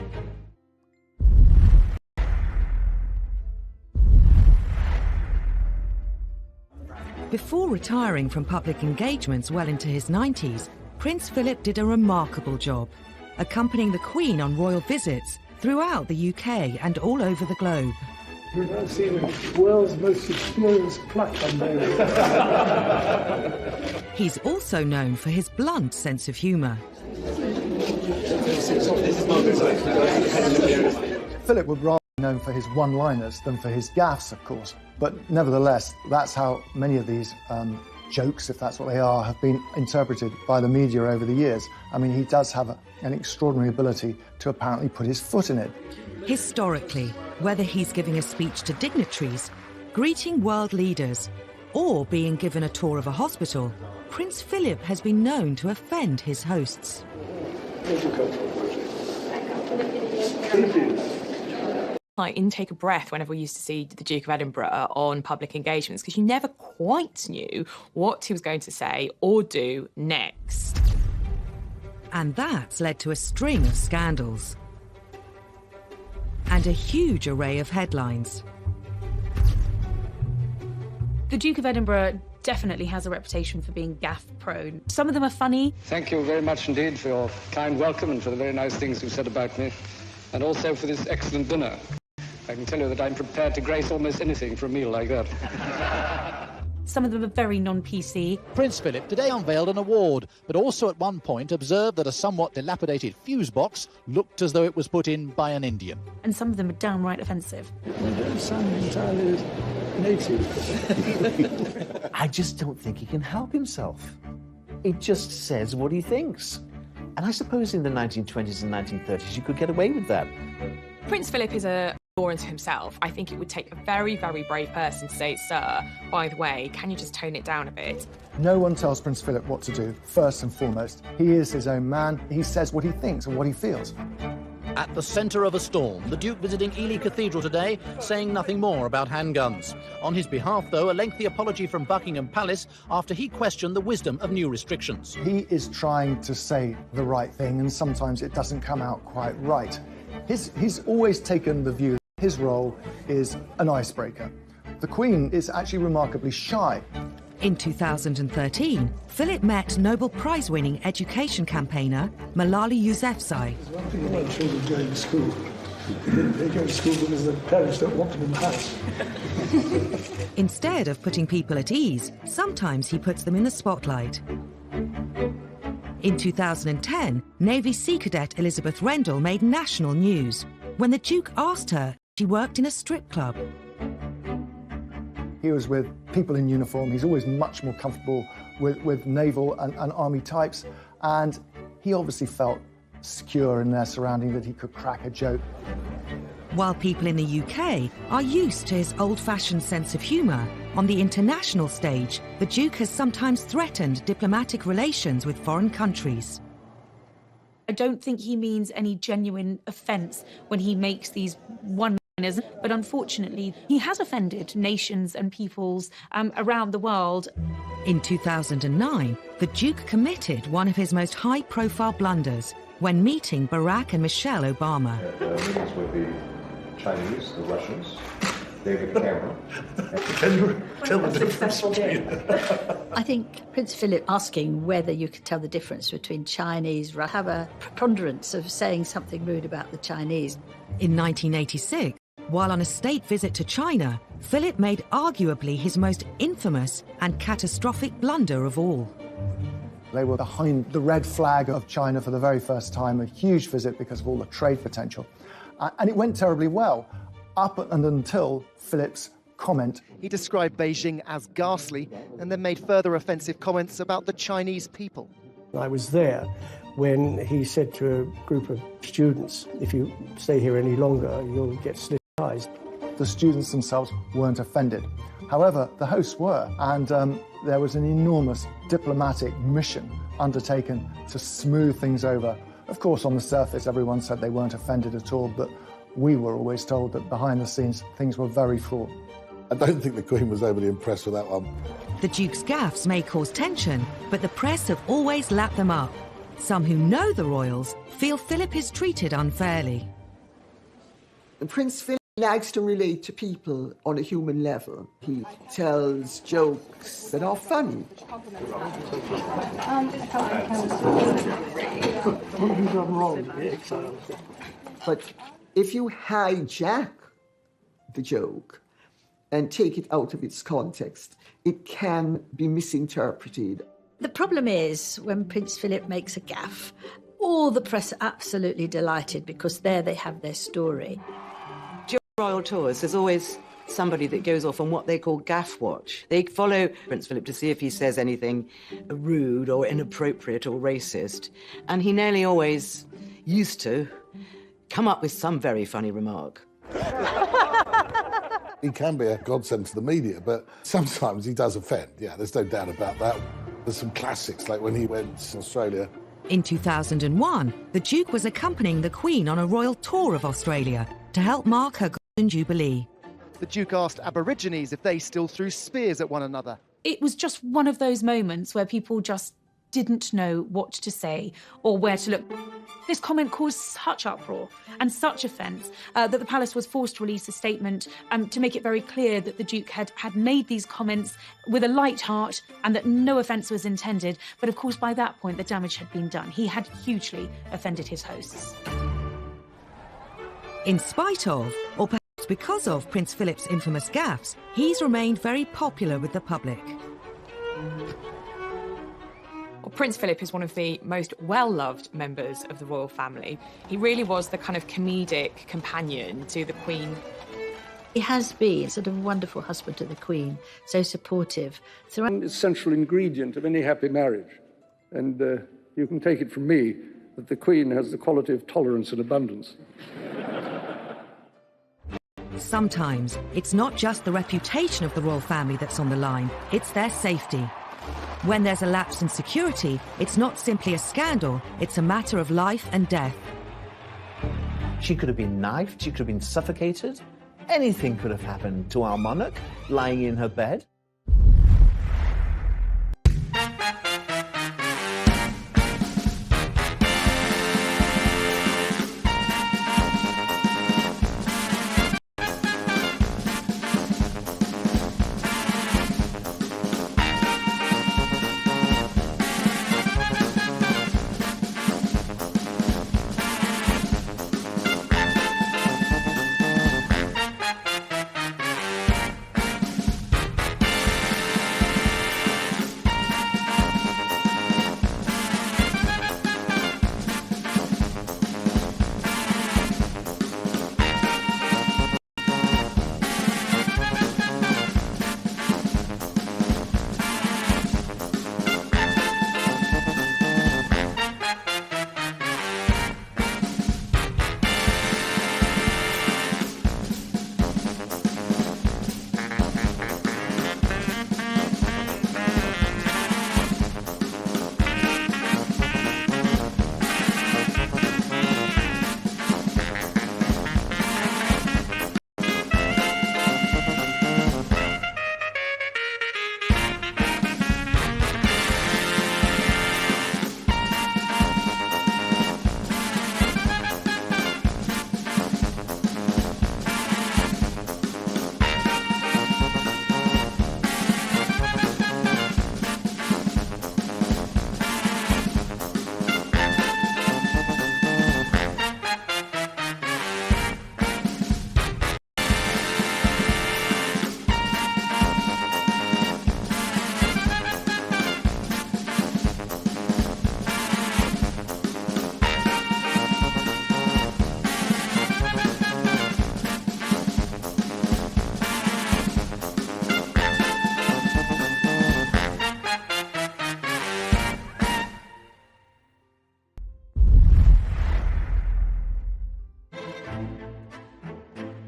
Before retiring from public engagements well into his 90s, Prince Philip did a remarkable job, accompanying the Queen on royal visits throughout the UK and all over the globe. We've now seen the world's most experienced pluck on there. He's also known for his blunt sense of humour. Philip would rather be known for his one-liners than for his gaffes, of course. But nevertheless, that's how many of these jokes, if that's what they are, have been interpreted by the media over the years. I mean, he does have an extraordinary ability to apparently put his foot in it. Historically, whether he's giving a speech to dignitaries, greeting world leaders, or being given a tour of a hospital, Prince Philip has been known to offend his hosts. Thank you. like intake of breath whenever we used to see the Duke of Edinburgh on public engagements, because you never quite knew what he was going to say or do next. And that's led to a string of scandals and a huge array of headlines. The Duke of Edinburgh definitely has a reputation for being gaffe-prone. Some of them are funny. Thank you very much indeed for your kind welcome and for the very nice things you said about me, and also for this excellent dinner. I can tell you that I'm prepared to grace almost anything for a meal like that. Some of them are very non-PC. Prince Philip today unveiled an award, but also at one point observed that a somewhat dilapidated fuse box looked as though it was put in by an Indian. And some of them are downright offensive. You don't sound entirely native. I just don't think he can help himself. He just says what he thinks. And I suppose in the 1920s and 1930s you could get away with that. Prince Philip is a law unto himself. I think it would take a very, very brave person to say, sir, by the way, can you just tone it down a bit? No one tells Prince Philip what to do, first and foremost. He is his own man. He says what he thinks and what he feels. At the centre of a storm, the Duke visiting Ely Cathedral today, saying nothing more about handguns. On his behalf, though, a lengthy apology from Buckingham Palace after he questioned the wisdom of new restrictions. He is trying to say the right thing, and sometimes it doesn't come out quite right. He's always taken the view that his role is an icebreaker. The Queen is actually remarkably shy. In 2013, Philip met Nobel Prize-winning education campaigner Malala Yousafzai. One thing about children going to school. They go to school because the parents don't want them in the house. Instead of putting people at ease, sometimes he puts them in the spotlight. In 2010, Navy Sea Cadet Elizabeth Rendell made national news when the Duke asked her if she worked in a strip club. He was with people in uniform. He's always much more comfortable with naval and army types, and he obviously felt secure in their surrounding that he could crack a joke. While people in the UK are used to his old-fashioned sense of humour, on the international stage, the Duke has sometimes threatened diplomatic relations with foreign countries. I don't think he means any genuine offence when he makes these one-liners, but unfortunately, he has offended nations and peoples around the world. In 2009, the Duke committed one of his most high-profile blunders when meeting Barack and Michelle Obama. Meetings with the Chinese, the Russians, David Cameron. Tell the difference. I think Prince Philip asking whether you could tell the difference between Chinese, have a preponderance of saying something rude about the Chinese. In 1986, while on a state visit to China, Philip made arguably his most infamous and catastrophic blunder of all. They were behind the red flag of China for the very first time, a huge visit because of all the trade potential. And it went terribly well, up and until Philip's comment. He described Beijing as ghastly and then made further offensive comments about the Chinese people. I was there when he said to a group of students, if you stay here any longer, you'll get slit eyes. The students themselves weren't offended. However, the hosts were, and there was an enormous diplomatic mission undertaken to smooth things over. Of course, on the surface, everyone said they weren't offended at all, but we were always told that behind the scenes, things were very fraught. I don't think the Queen was overly impressed with that one. The Duke's gaffes may cause tension, but the press have always lapped them up. Some who know the royals feel Philip is treated unfairly. Prince Philip likes to relate to people on a human level. He tells jokes that are funny. But if you hijack the joke and take it out of its context, it can be misinterpreted. The problem is when Prince Philip makes a gaffe, all the press are absolutely delighted because there they have their story. During royal tours, there's always somebody that goes off on what they call gaff watch. They follow Prince Philip to see if he says anything rude or inappropriate or racist, and he nearly always used to come up with some very funny remark. He can be a godsend to the media, but sometimes he does offend. Yeah, there's no doubt about that. There's some classics, like when he went to Australia. In 2001, the Duke was accompanying the Queen on a royal tour of Australia to help mark her Jubilee. The Duke asked Aborigines if they still threw spears at one another. It was just one of those moments where people just didn't know what to say or where to look. This comment caused such uproar and such offence that the palace was forced to release a statement to make it very clear that the Duke had made these comments with a light heart and that no offence was intended. But of course, by that point, the damage had been done. He had hugely offended his hosts. In spite of, or perhaps because of Prince Philip's infamous gaffes, he's remained very popular with the public. Well, Prince Philip is one of the most well-loved members of the royal family. He really was the kind of comedic companion to the Queen. He has been sort of a wonderful husband to the Queen, so supportive. One essential ingredient of any happy marriage, and you can take it from me that the Queen has the quality of tolerance and abundance. Sometimes it's not just the reputation of the royal family that's on the line, it's their safety. When there's a lapse in security, it's not simply a scandal, it's a matter of life and death. She could have been knifed, she could have been suffocated. Anything could have happened to our monarch lying in her bed.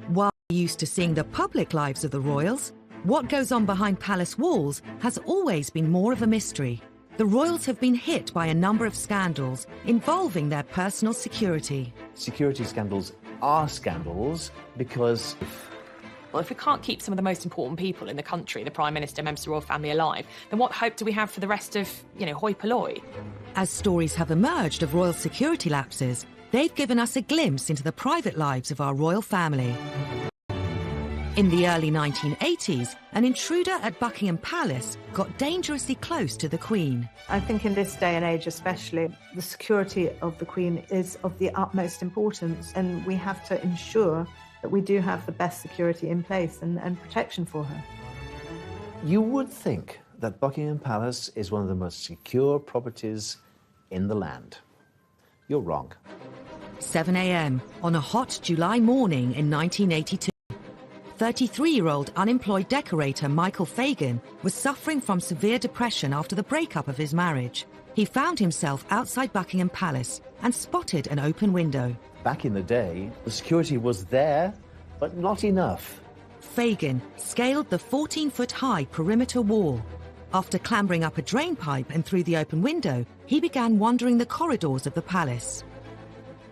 While we're used to seeing the public lives of the royals, what goes on behind palace walls has always been more of a mystery. The royals have been hit by a number of scandals involving their personal security. Security scandals are scandals because... Well, if we can't keep some of the most important people in the country, the Prime Minister, members of the royal family, alive, then what hope do we have for the rest of, hoi polloi? As stories have emerged of royal security lapses, they've given us a glimpse into the private lives of our royal family. In the early 1980s, an intruder at Buckingham Palace got dangerously close to the Queen. I think in this day and age especially, the security of the Queen is of the utmost importance, and we have to ensure that we do have the best security in place and protection for her. You would think that Buckingham Palace is one of the most secure properties in the land. You're wrong. 7 a.m. on a hot July morning in 1982. 33-year-old unemployed decorator Michael Fagan was suffering from severe depression after the breakup of his marriage. He found himself outside Buckingham Palace and spotted an open window. Back in the day, the security was there, but not enough. Fagan scaled the 14-foot-high perimeter wall. After clambering up a drain pipe and through the open window, he began wandering the corridors of the palace.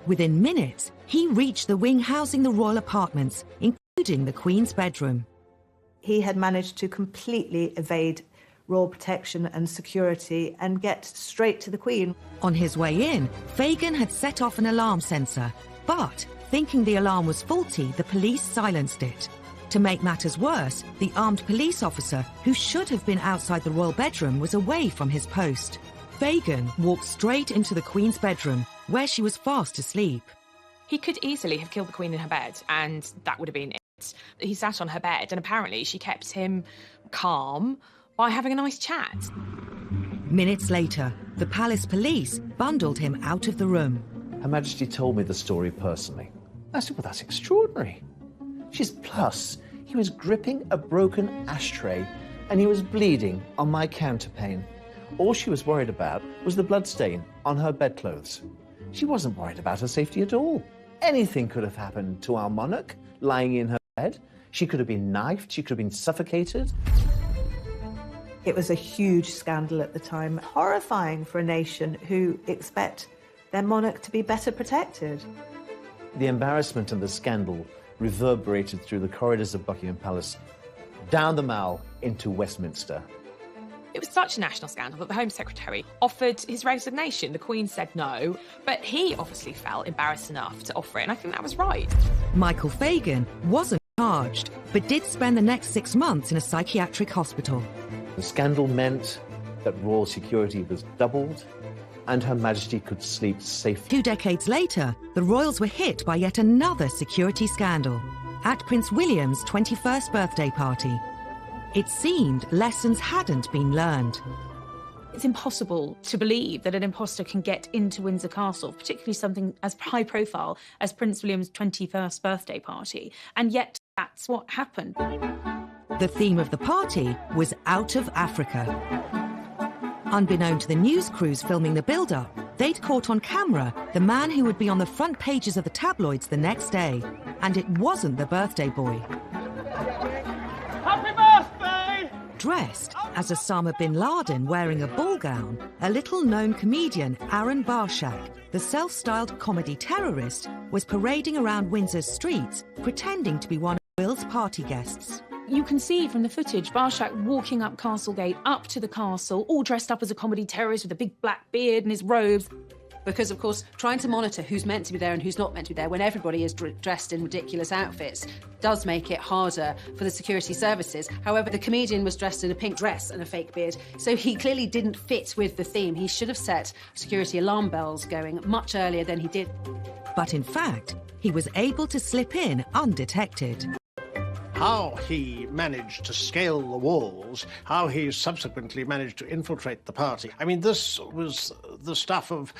Within minutes, he reached the wing housing the royal apartments, including including the Queen's bedroom. He had managed to completely evade royal protection and security and get straight to the Queen. On his way in, Fagan had set off an alarm sensor, but thinking the alarm was faulty, the police silenced it. To make matters worse, the armed police officer, who should have been outside the royal bedroom, was away from his post. Fagan walked straight into the Queen's bedroom, where she was fast asleep. He could easily have killed the Queen in her bed, and that would have been it. He sat on her bed, and apparently she kept him calm by having a nice chat. Minutes later, the palace police bundled him out of the room. Her Majesty told me the story personally. I said, well, that's extraordinary. She's plus. He was gripping a broken ashtray and he was bleeding on my counterpane. All she was worried about was the bloodstain on her bedclothes. She wasn't worried about her safety at all. Anything could have happened to our monarch lying in her bed. She could have been knifed, she could have been suffocated. It was a huge scandal at the time, horrifying for a nation who expect their monarch to be better protected. The embarrassment and the scandal reverberated through the corridors of Buckingham Palace, down the Mall into Westminster. It was such a national scandal that the Home Secretary offered his resignation. The Queen said no, but he obviously felt embarrassed enough to offer it, and I think that was right. Michael Fagan wasn't charged, but did spend the next 6 months in a psychiatric hospital. The scandal meant that royal security was doubled and Her Majesty could sleep safely. 2 decades later, the royals were hit by yet another security scandal at Prince William's 21st birthday party. It seemed lessons hadn't been learned. It's impossible to believe that an imposter can get into Windsor Castle, particularly something as high profile as Prince William's 21st birthday party, and yet that's what happened. The theme of the party was out of Africa. Unbeknown to the news crews filming the build-up, they'd caught on camera the man who would be on the front pages of the tabloids the next day. And it wasn't the birthday boy. Happy birthday! Dressed as Osama bin Laden wearing a ball gown, a little-known comedian, Aaron Barshak, the self-styled comedy terrorist, was parading around Windsor's streets, pretending to be one of Will's party guests. You can see from the footage Barshak walking up Castlegate, up to the castle, all dressed up as a comedy terrorist with a big black beard and his robes. Because, of course, trying to monitor who's meant to be there and who's not meant to be there when everybody is dressed in ridiculous outfits does make it harder for the security services. However, the comedian was dressed in a pink dress and a fake beard, so he clearly didn't fit with the theme. He should have set security alarm bells going much earlier than he did. But in fact, he was able to slip in undetected. How he managed to scale the walls, how he subsequently managed to infiltrate the party. I mean, this was the stuff of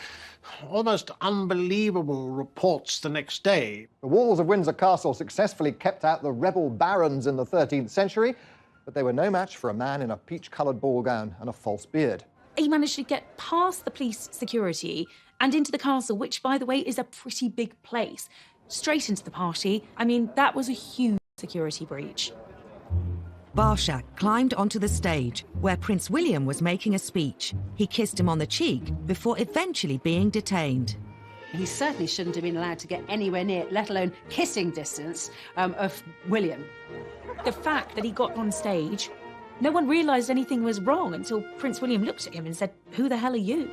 almost unbelievable reports the next day. The walls of Windsor Castle successfully kept out the rebel barons in the 13th century, but they were no match for a man in a peach-coloured ball gown and a false beard. He managed to get past the police security and into the castle, which, by the way, is a pretty big place, straight into the party. I mean, that was a huge security breach. Barshak climbed onto the stage where Prince William was making a speech. He kissed him on the cheek before eventually being detained. He certainly shouldn't have been allowed to get anywhere near, let alone kissing distance, of William. The fact that he got on stage, no one realised anything was wrong until Prince William looked at him and said, "Who the hell are you?"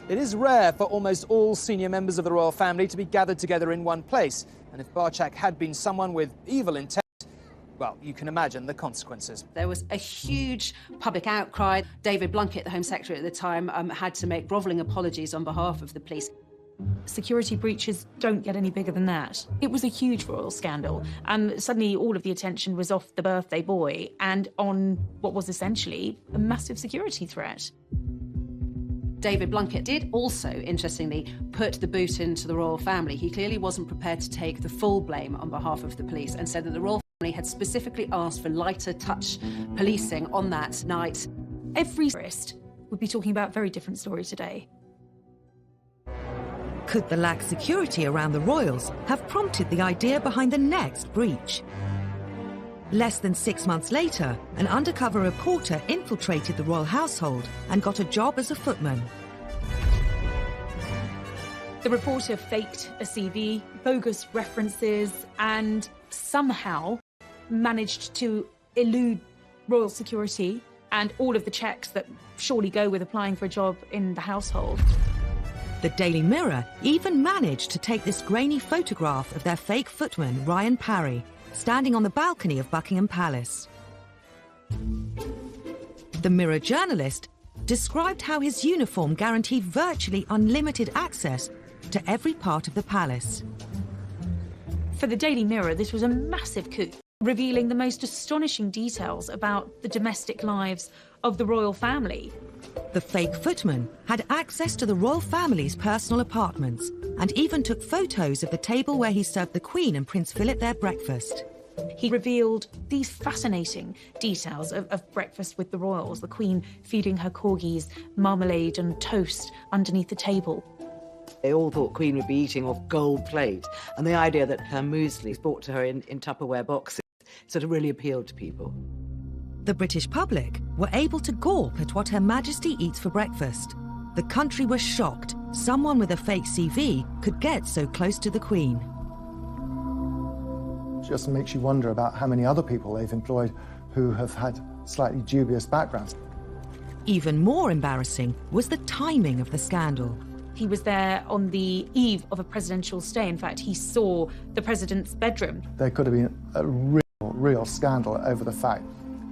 It is rare for almost all senior members of the royal family to be gathered together in one place. And if Barshak had been someone with evil intent, well, you can imagine the consequences. There was a huge public outcry. David Blunkett, the Home Secretary at the time, had to make grovelling apologies on behalf of the police. Security breaches don't get any bigger than that. It was a huge royal scandal, and suddenly all of the attention was off the birthday boy and on what was essentially a massive security threat. David Blunkett did also, interestingly, put the boot into the royal family. He clearly wasn't prepared to take the full blame on behalf of the police and said that the royal family had specifically asked for lighter touch policing on that night. Every tourist would be talking about a very different story today. Could the lax security around the royals have prompted the idea behind the next breach? Less than 6 months later, an undercover reporter infiltrated the royal household and got a job as a footman. The reporter faked a CV, bogus references, and somehow managed to elude royal security and all of the checks that surely go with applying for a job in the household. The Daily Mirror even managed to take this grainy photograph of their fake footman, Ryan Parry, standing on the balcony of Buckingham Palace. The Mirror journalist described how his uniform guaranteed virtually unlimited access to every part of the palace. For the Daily Mirror, this was a massive coup, revealing the most astonishing details about the domestic lives of the royal family. The fake footman had access to the royal family's personal apartments and even took photos of the table where he served the Queen and Prince Philip their breakfast. He revealed these fascinating details of breakfast with the royals, the Queen feeding her corgis marmalade and toast underneath the table. They all thought Queen would be eating off gold plate, and the idea that her muesli was brought to her in Tupperware boxes sort of really appealed to people. The British public were able to gawp at what Her Majesty eats for breakfast. The country was shocked someone with a fake CV could get so close to the Queen. Just makes you wonder about how many other people they've employed who have had slightly dubious backgrounds. Even more embarrassing was the timing of the scandal. He was there on the eve of a presidential stay. In fact, he saw the president's bedroom. There could have been a real scandal over the fact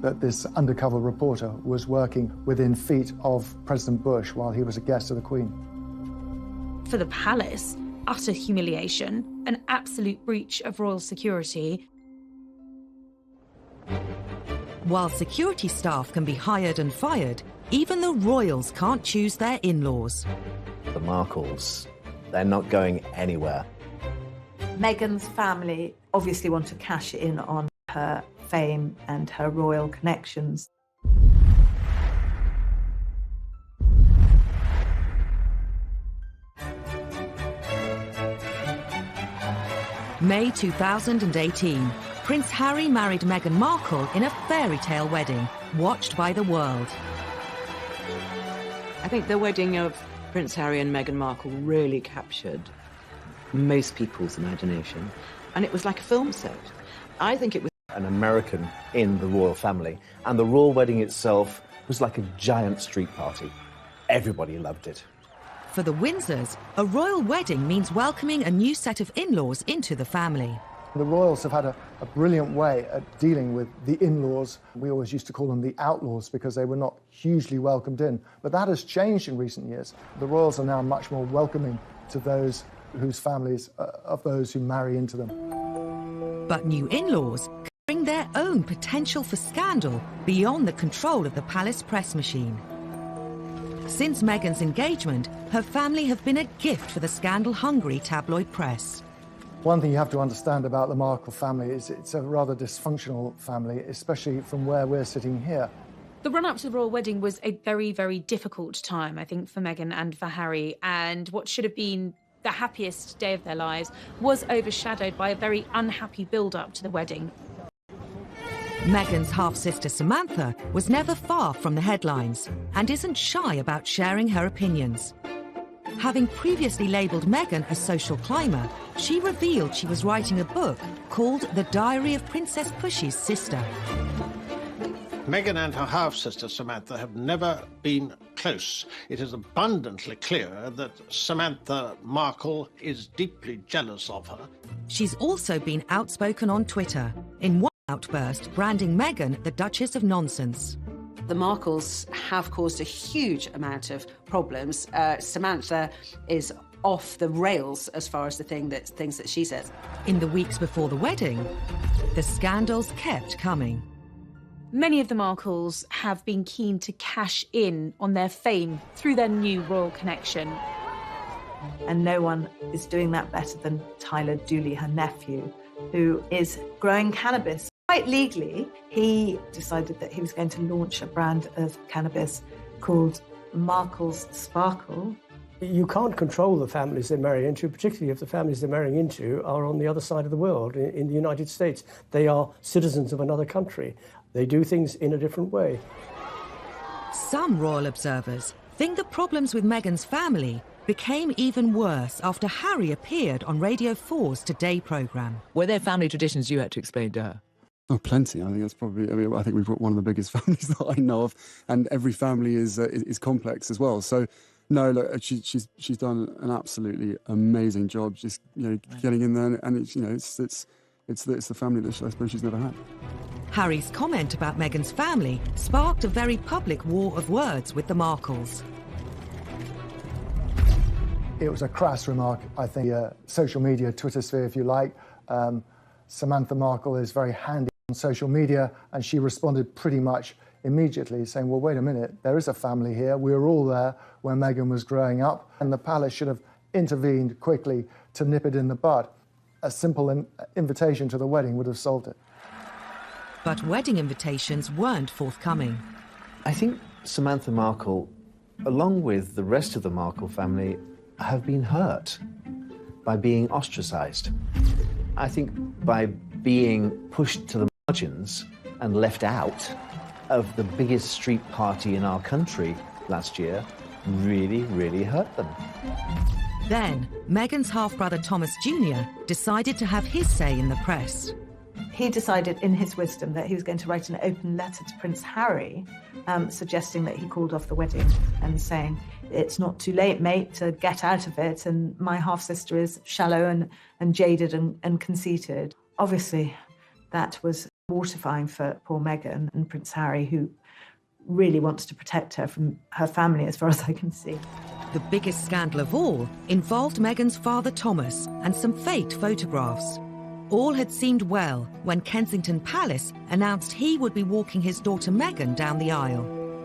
that this undercover reporter was working within feet of President Bush while he was a guest of the Queen. For the palace, utter humiliation, an absolute breach of royal security. While security staff can be hired and fired, even the royals can't choose their in-laws. The Markles, they're not going anywhere. Meghan's family obviously want to cash in on her fame and her royal connections. May 2018, Prince Harry married Meghan Markle in a fairy tale wedding, watched by the world. I think the wedding of Prince Harry and Meghan Markle really captured most people's imagination, and it was like a film set. I think it was an American in the royal family, and the royal wedding itself was like a giant street party. Everybody loved it. For the Windsors, a royal wedding means welcoming a new set of in-laws into the family. The royals have had a brilliant way at dealing with the in-laws. We always used to call them the outlaws because they were not hugely welcomed in. But that has changed in recent years. The royals are now much more welcoming to those whose families, of those who marry into them. But new in-laws bring their own potential for scandal beyond the control of the palace press machine. Since Meghan's engagement, her family have been a gift for the scandal-hungry tabloid press. One thing you have to understand about the Markle family is it's a rather dysfunctional family, especially from where we're sitting here. The run-up to the royal wedding was a very, very difficult time, I think, for Meghan and for Harry, and what should have been the happiest day of their lives was overshadowed by a very unhappy build-up to the wedding. Meghan's half-sister Samantha was never far from the headlines and isn't shy about sharing her opinions. Having previously labelled Meghan a social climber, she revealed she was writing a book called The Diary of Princess Pushy's Sister. Meghan and her half-sister Samantha have never been close. It is abundantly clear that Samantha Markle is deeply jealous of her. She's also been outspoken on Twitter, in one outburst branding Meghan the Duchess of Nonsense. The Markles have caused a huge amount of problems. Samantha is off the rails as far as the things that she says. In the weeks before the wedding, the scandals kept coming. Many of the Markles have been keen to cash in on their fame through their new royal connection. And no one is doing that better than Tyler Dooley, her nephew, who is growing cannabis. Quite legally, he decided that he was going to launch a brand of cannabis called Markle's Sparkle. You can't control the families they marry into, particularly if the families they're marrying into are on the other side of the world, in the United States. They are citizens of another country. They do things in a different way. Some royal observers think the problems with Meghan's family became even worse after Harry appeared on Radio 4's Today programme. Were there family traditions you had to explain to her? Oh, plenty. I think that's probably. I mean, I think we've got one of the biggest families that I know of, and every family is complex as well. So, no, look, she's done an absolutely amazing job. Just getting in there, and it's it's the family that I suppose she's never had. Harry's comment about Meghan's family sparked a very public war of words with the Markles. It was a crass remark, I think. Social media, Twitter sphere, if you like. Samantha Markle is very handy on social media, and she responded pretty much immediately, saying, well, wait a minute, there is a family here. We were all there when Meghan was growing up, and the palace should have intervened quickly to nip it in the bud. A simple invitation to the wedding would have solved it. But wedding invitations weren't forthcoming. I think Samantha Markle, along with the rest of the Markle family, have been hurt by being ostracised. I think by being pushed to the margins and left out of the biggest street party in our country last year really, really hurt them. Then, Meghan's half-brother Thomas Jr. decided to have his say in the press. He decided in his wisdom that he was going to write an open letter to Prince Harry, suggesting that he called off the wedding and saying, it's not too late, mate, to get out of it, and my half-sister is shallow and jaded and conceited. Obviously, that was mortifying for poor Meghan and Prince Harry, who really wants to protect her from her family, as far as I can see. The biggest scandal of all involved Meghan's father Thomas and some faked photographs. All had seemed well when Kensington Palace announced he would be walking his daughter Meghan down the aisle.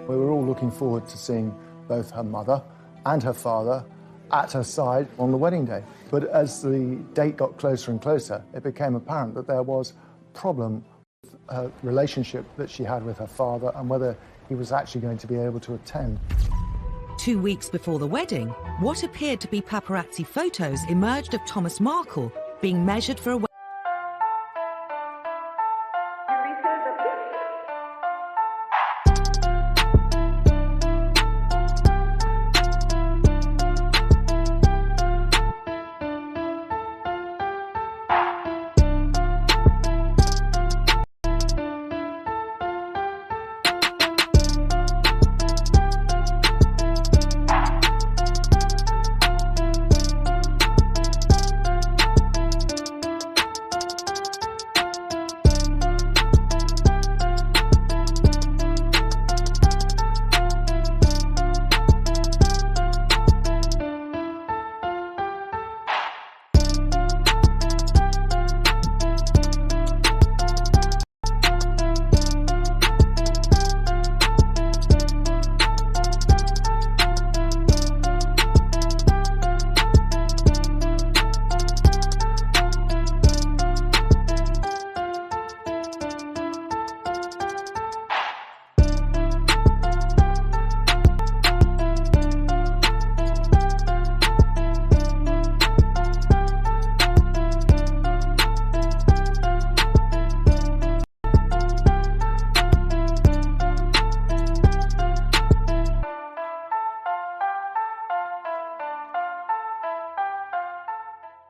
We were all looking forward to seeing both her mother and her father at her side on the wedding day. But as the date got closer and closer, it became apparent that there was a problem with her relationship that she had with her father and whether he was actually going to be able to attend. 2 weeks before the wedding, what appeared to be paparazzi photos emerged of Thomas Markle being measured for a wedding.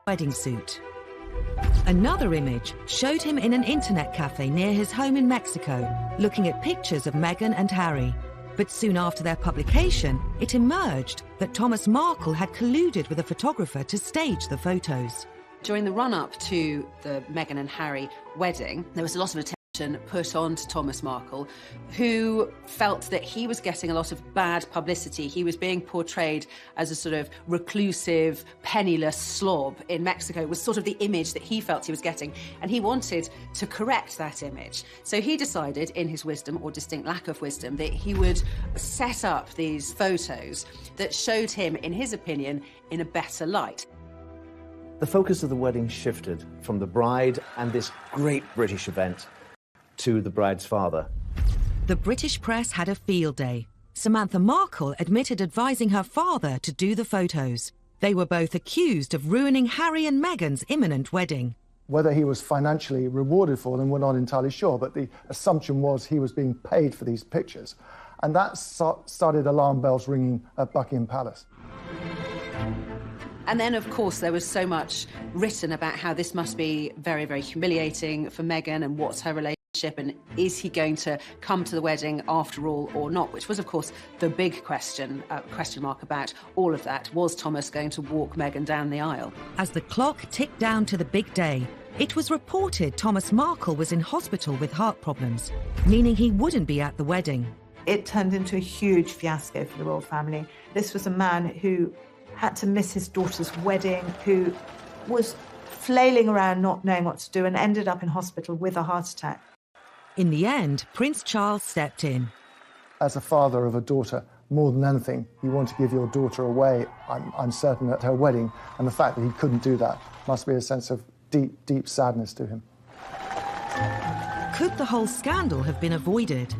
Wedding suit. Another image showed him in an internet cafe near his home in Mexico, looking at pictures of Meghan and Harry. But soon after their publication, it emerged that Thomas Markle had colluded with a photographer to stage the photos. During the run-up to the Meghan and Harry wedding, there was a lot of attention put on to Thomas Markle, who felt that he was getting a lot of bad publicity. He was being portrayed as a sort of reclusive, penniless slob in Mexico, was sort of the image that he felt he was getting, and he wanted to correct that image. So he decided, in his wisdom, or distinct lack of wisdom, that he would set up these photos that showed him, in his opinion, in a better light. The focus of the wedding shifted from the bride and this great British event to the bride's father. The British press had a field day. Samantha Markle admitted advising her father to do the photos. They were both accused of ruining Harry and Meghan's imminent wedding. Whether he was financially rewarded for them, we're not entirely sure, but the assumption was he was being paid for these pictures. And that started alarm bells ringing at Buckingham Palace. And then, of course, there was so much written about how this must be very, very humiliating for Meghan and what's her relationship and is he going to come to the wedding after all or not, which was, of course, the big question mark about all of that. Was Thomas going to walk Meghan down the aisle? As the clock ticked down to the big day, it was reported Thomas Markle was in hospital with heart problems, meaning he wouldn't be at the wedding. It turned into a huge fiasco for the royal family. This was a man who had to miss his daughter's wedding, who was flailing around not knowing what to do and ended up in hospital with a heart attack. In the end, Prince Charles stepped in. As a father of a daughter, more than anything, you want to give your daughter away, I'm certain, at her wedding, and the fact that he couldn't do that must be a sense of deep, deep sadness to him. Could the whole scandal have been avoided?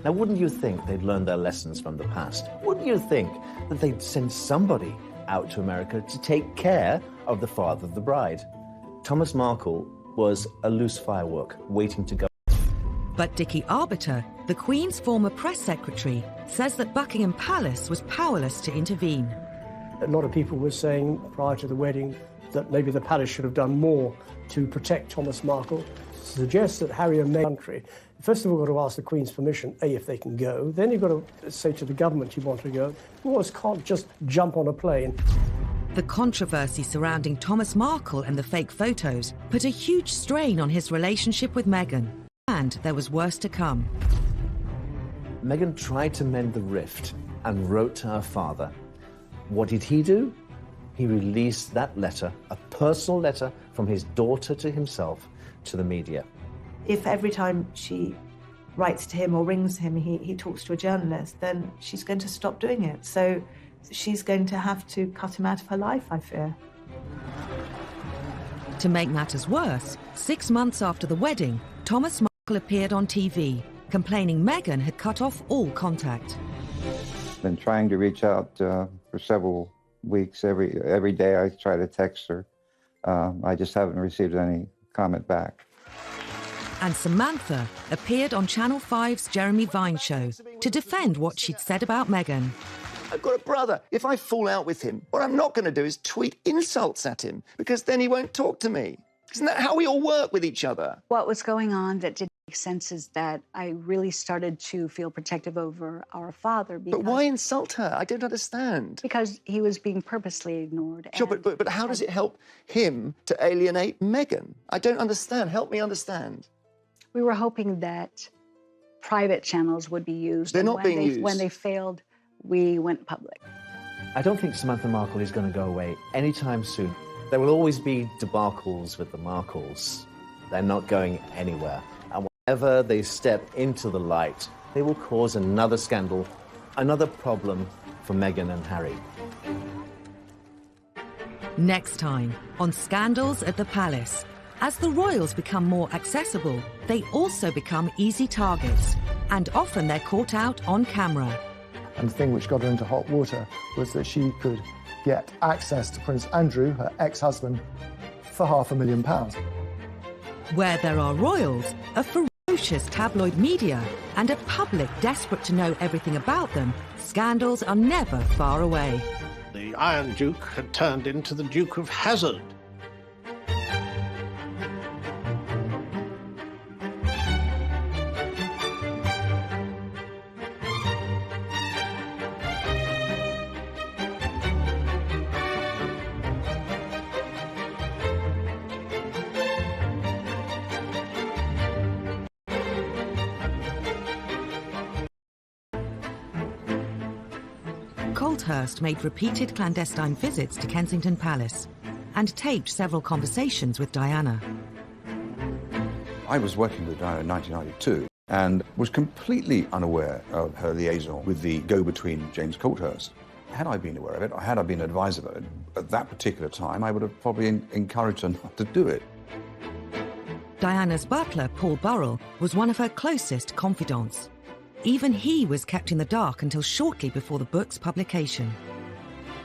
Now, wouldn't you think they'd learned their lessons from the past? Wouldn't you think that they'd send somebody out to America to take care of the father of the bride? Thomas Markle was a loose firework waiting to go. But Dickie Arbiter, the Queen's former press secretary, says that Buckingham Palace was powerless to intervene. A lot of people were saying prior to the wedding that maybe the palace should have done more to protect Thomas Markle. Suggests that Harry and Meghan country, first of all, got to ask the Queen's permission, if they can go. Then you've got to say to the government you want to go. Royals can't just jump on a plane. The controversy surrounding Thomas Markle and the fake photos put a huge strain on his relationship with Meghan. And there was worse to come. Meghan tried to mend the rift and wrote to her father. What did he do? He released that letter, a personal letter from his daughter to himself, to the media. If every time she writes to him or rings him, he talks to a journalist, then she's going to stop doing it. So she's going to have to cut him out of her life, I fear. To make matters worse, 6 months after the wedding, Thomas Markle appeared on TV, complaining Meghan had cut off all contact. Been trying to reach out for several weeks. Every day I try to text her. I just haven't received any comment back. And Samantha appeared on Channel 5's Jeremy Vine show to defend what she'd said about Meghan. I've got a brother. If I fall out with him, what I'm not going to do is tweet insults at him, because then he won't talk to me. Isn't that how we all work with each other? What was going on that didn't make sense is that I really started to feel protective over our father. But why insult her? I don't understand. Because he was being purposely ignored. Sure, but how does it help him to alienate Meghan? I don't understand. Help me understand. We were hoping that private channels would be used. They're not being used. When they failed, we went public. I don't think Samantha Markle is going to go away anytime soon. There will always be debacles with the Markles. They're not going anywhere. And whenever they step into the light, they will cause another scandal, another problem for Meghan and Harry. Next time on Scandals at the Palace. As the royals become more accessible, they also become easy targets, and often they're caught out on camera. And the thing which got her into hot water was that she could get access to Prince Andrew, her ex-husband, for £500,000. Where there are royals, a ferocious tabloid media, and a public desperate to know everything about them, scandals are never far away. The Iron Duke had turned into the Duke of Hazzard. Colthurst made repeated clandestine visits to Kensington Palace and taped several conversations with Diana. I was working with Diana in 1992 and was completely unaware of her liaison with the go-between James Colthurst. Had I been aware of it, or had I been advised of it at that particular time, I would have probably encouraged her not to do it. Diana's butler, Paul Burrell, was one of her closest confidants. Even he was kept in the dark until shortly before the book's publication.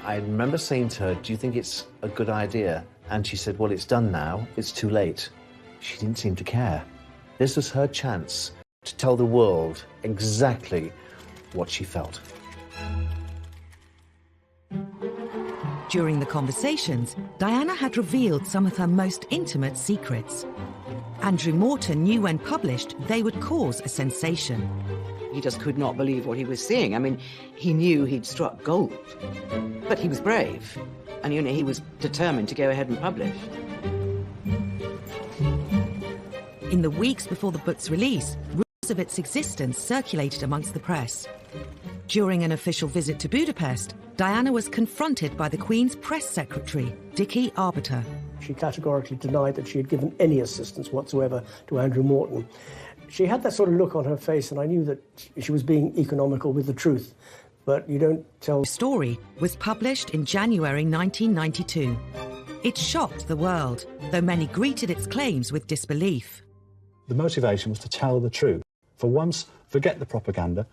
I remember saying to her, do you think it's a good idea? And she said, well, it's done now. It's too late. She didn't seem to care. This was her chance to tell the world exactly what she felt. During the conversations, Diana had revealed some of her most intimate secrets. Andrew Morton knew when published they would cause a sensation. He just could not believe what he was seeing. I mean, he knew he'd struck gold, but he was brave. And, you know, he was determined to go ahead and publish. In the weeks before the book's release, rumours of its existence circulated amongst the press. During an official visit to Budapest, Diana was confronted by the Queen's press secretary, Dickie Arbiter. She categorically denied that she had given any assistance whatsoever to Andrew Morton. She had that sort of look on her face, and I knew that she was being economical with the truth. But you don't tell... The story was published in January 1992. It shocked the world, though many greeted its claims with disbelief. The motivation was to tell the truth. For once, forget the propaganda,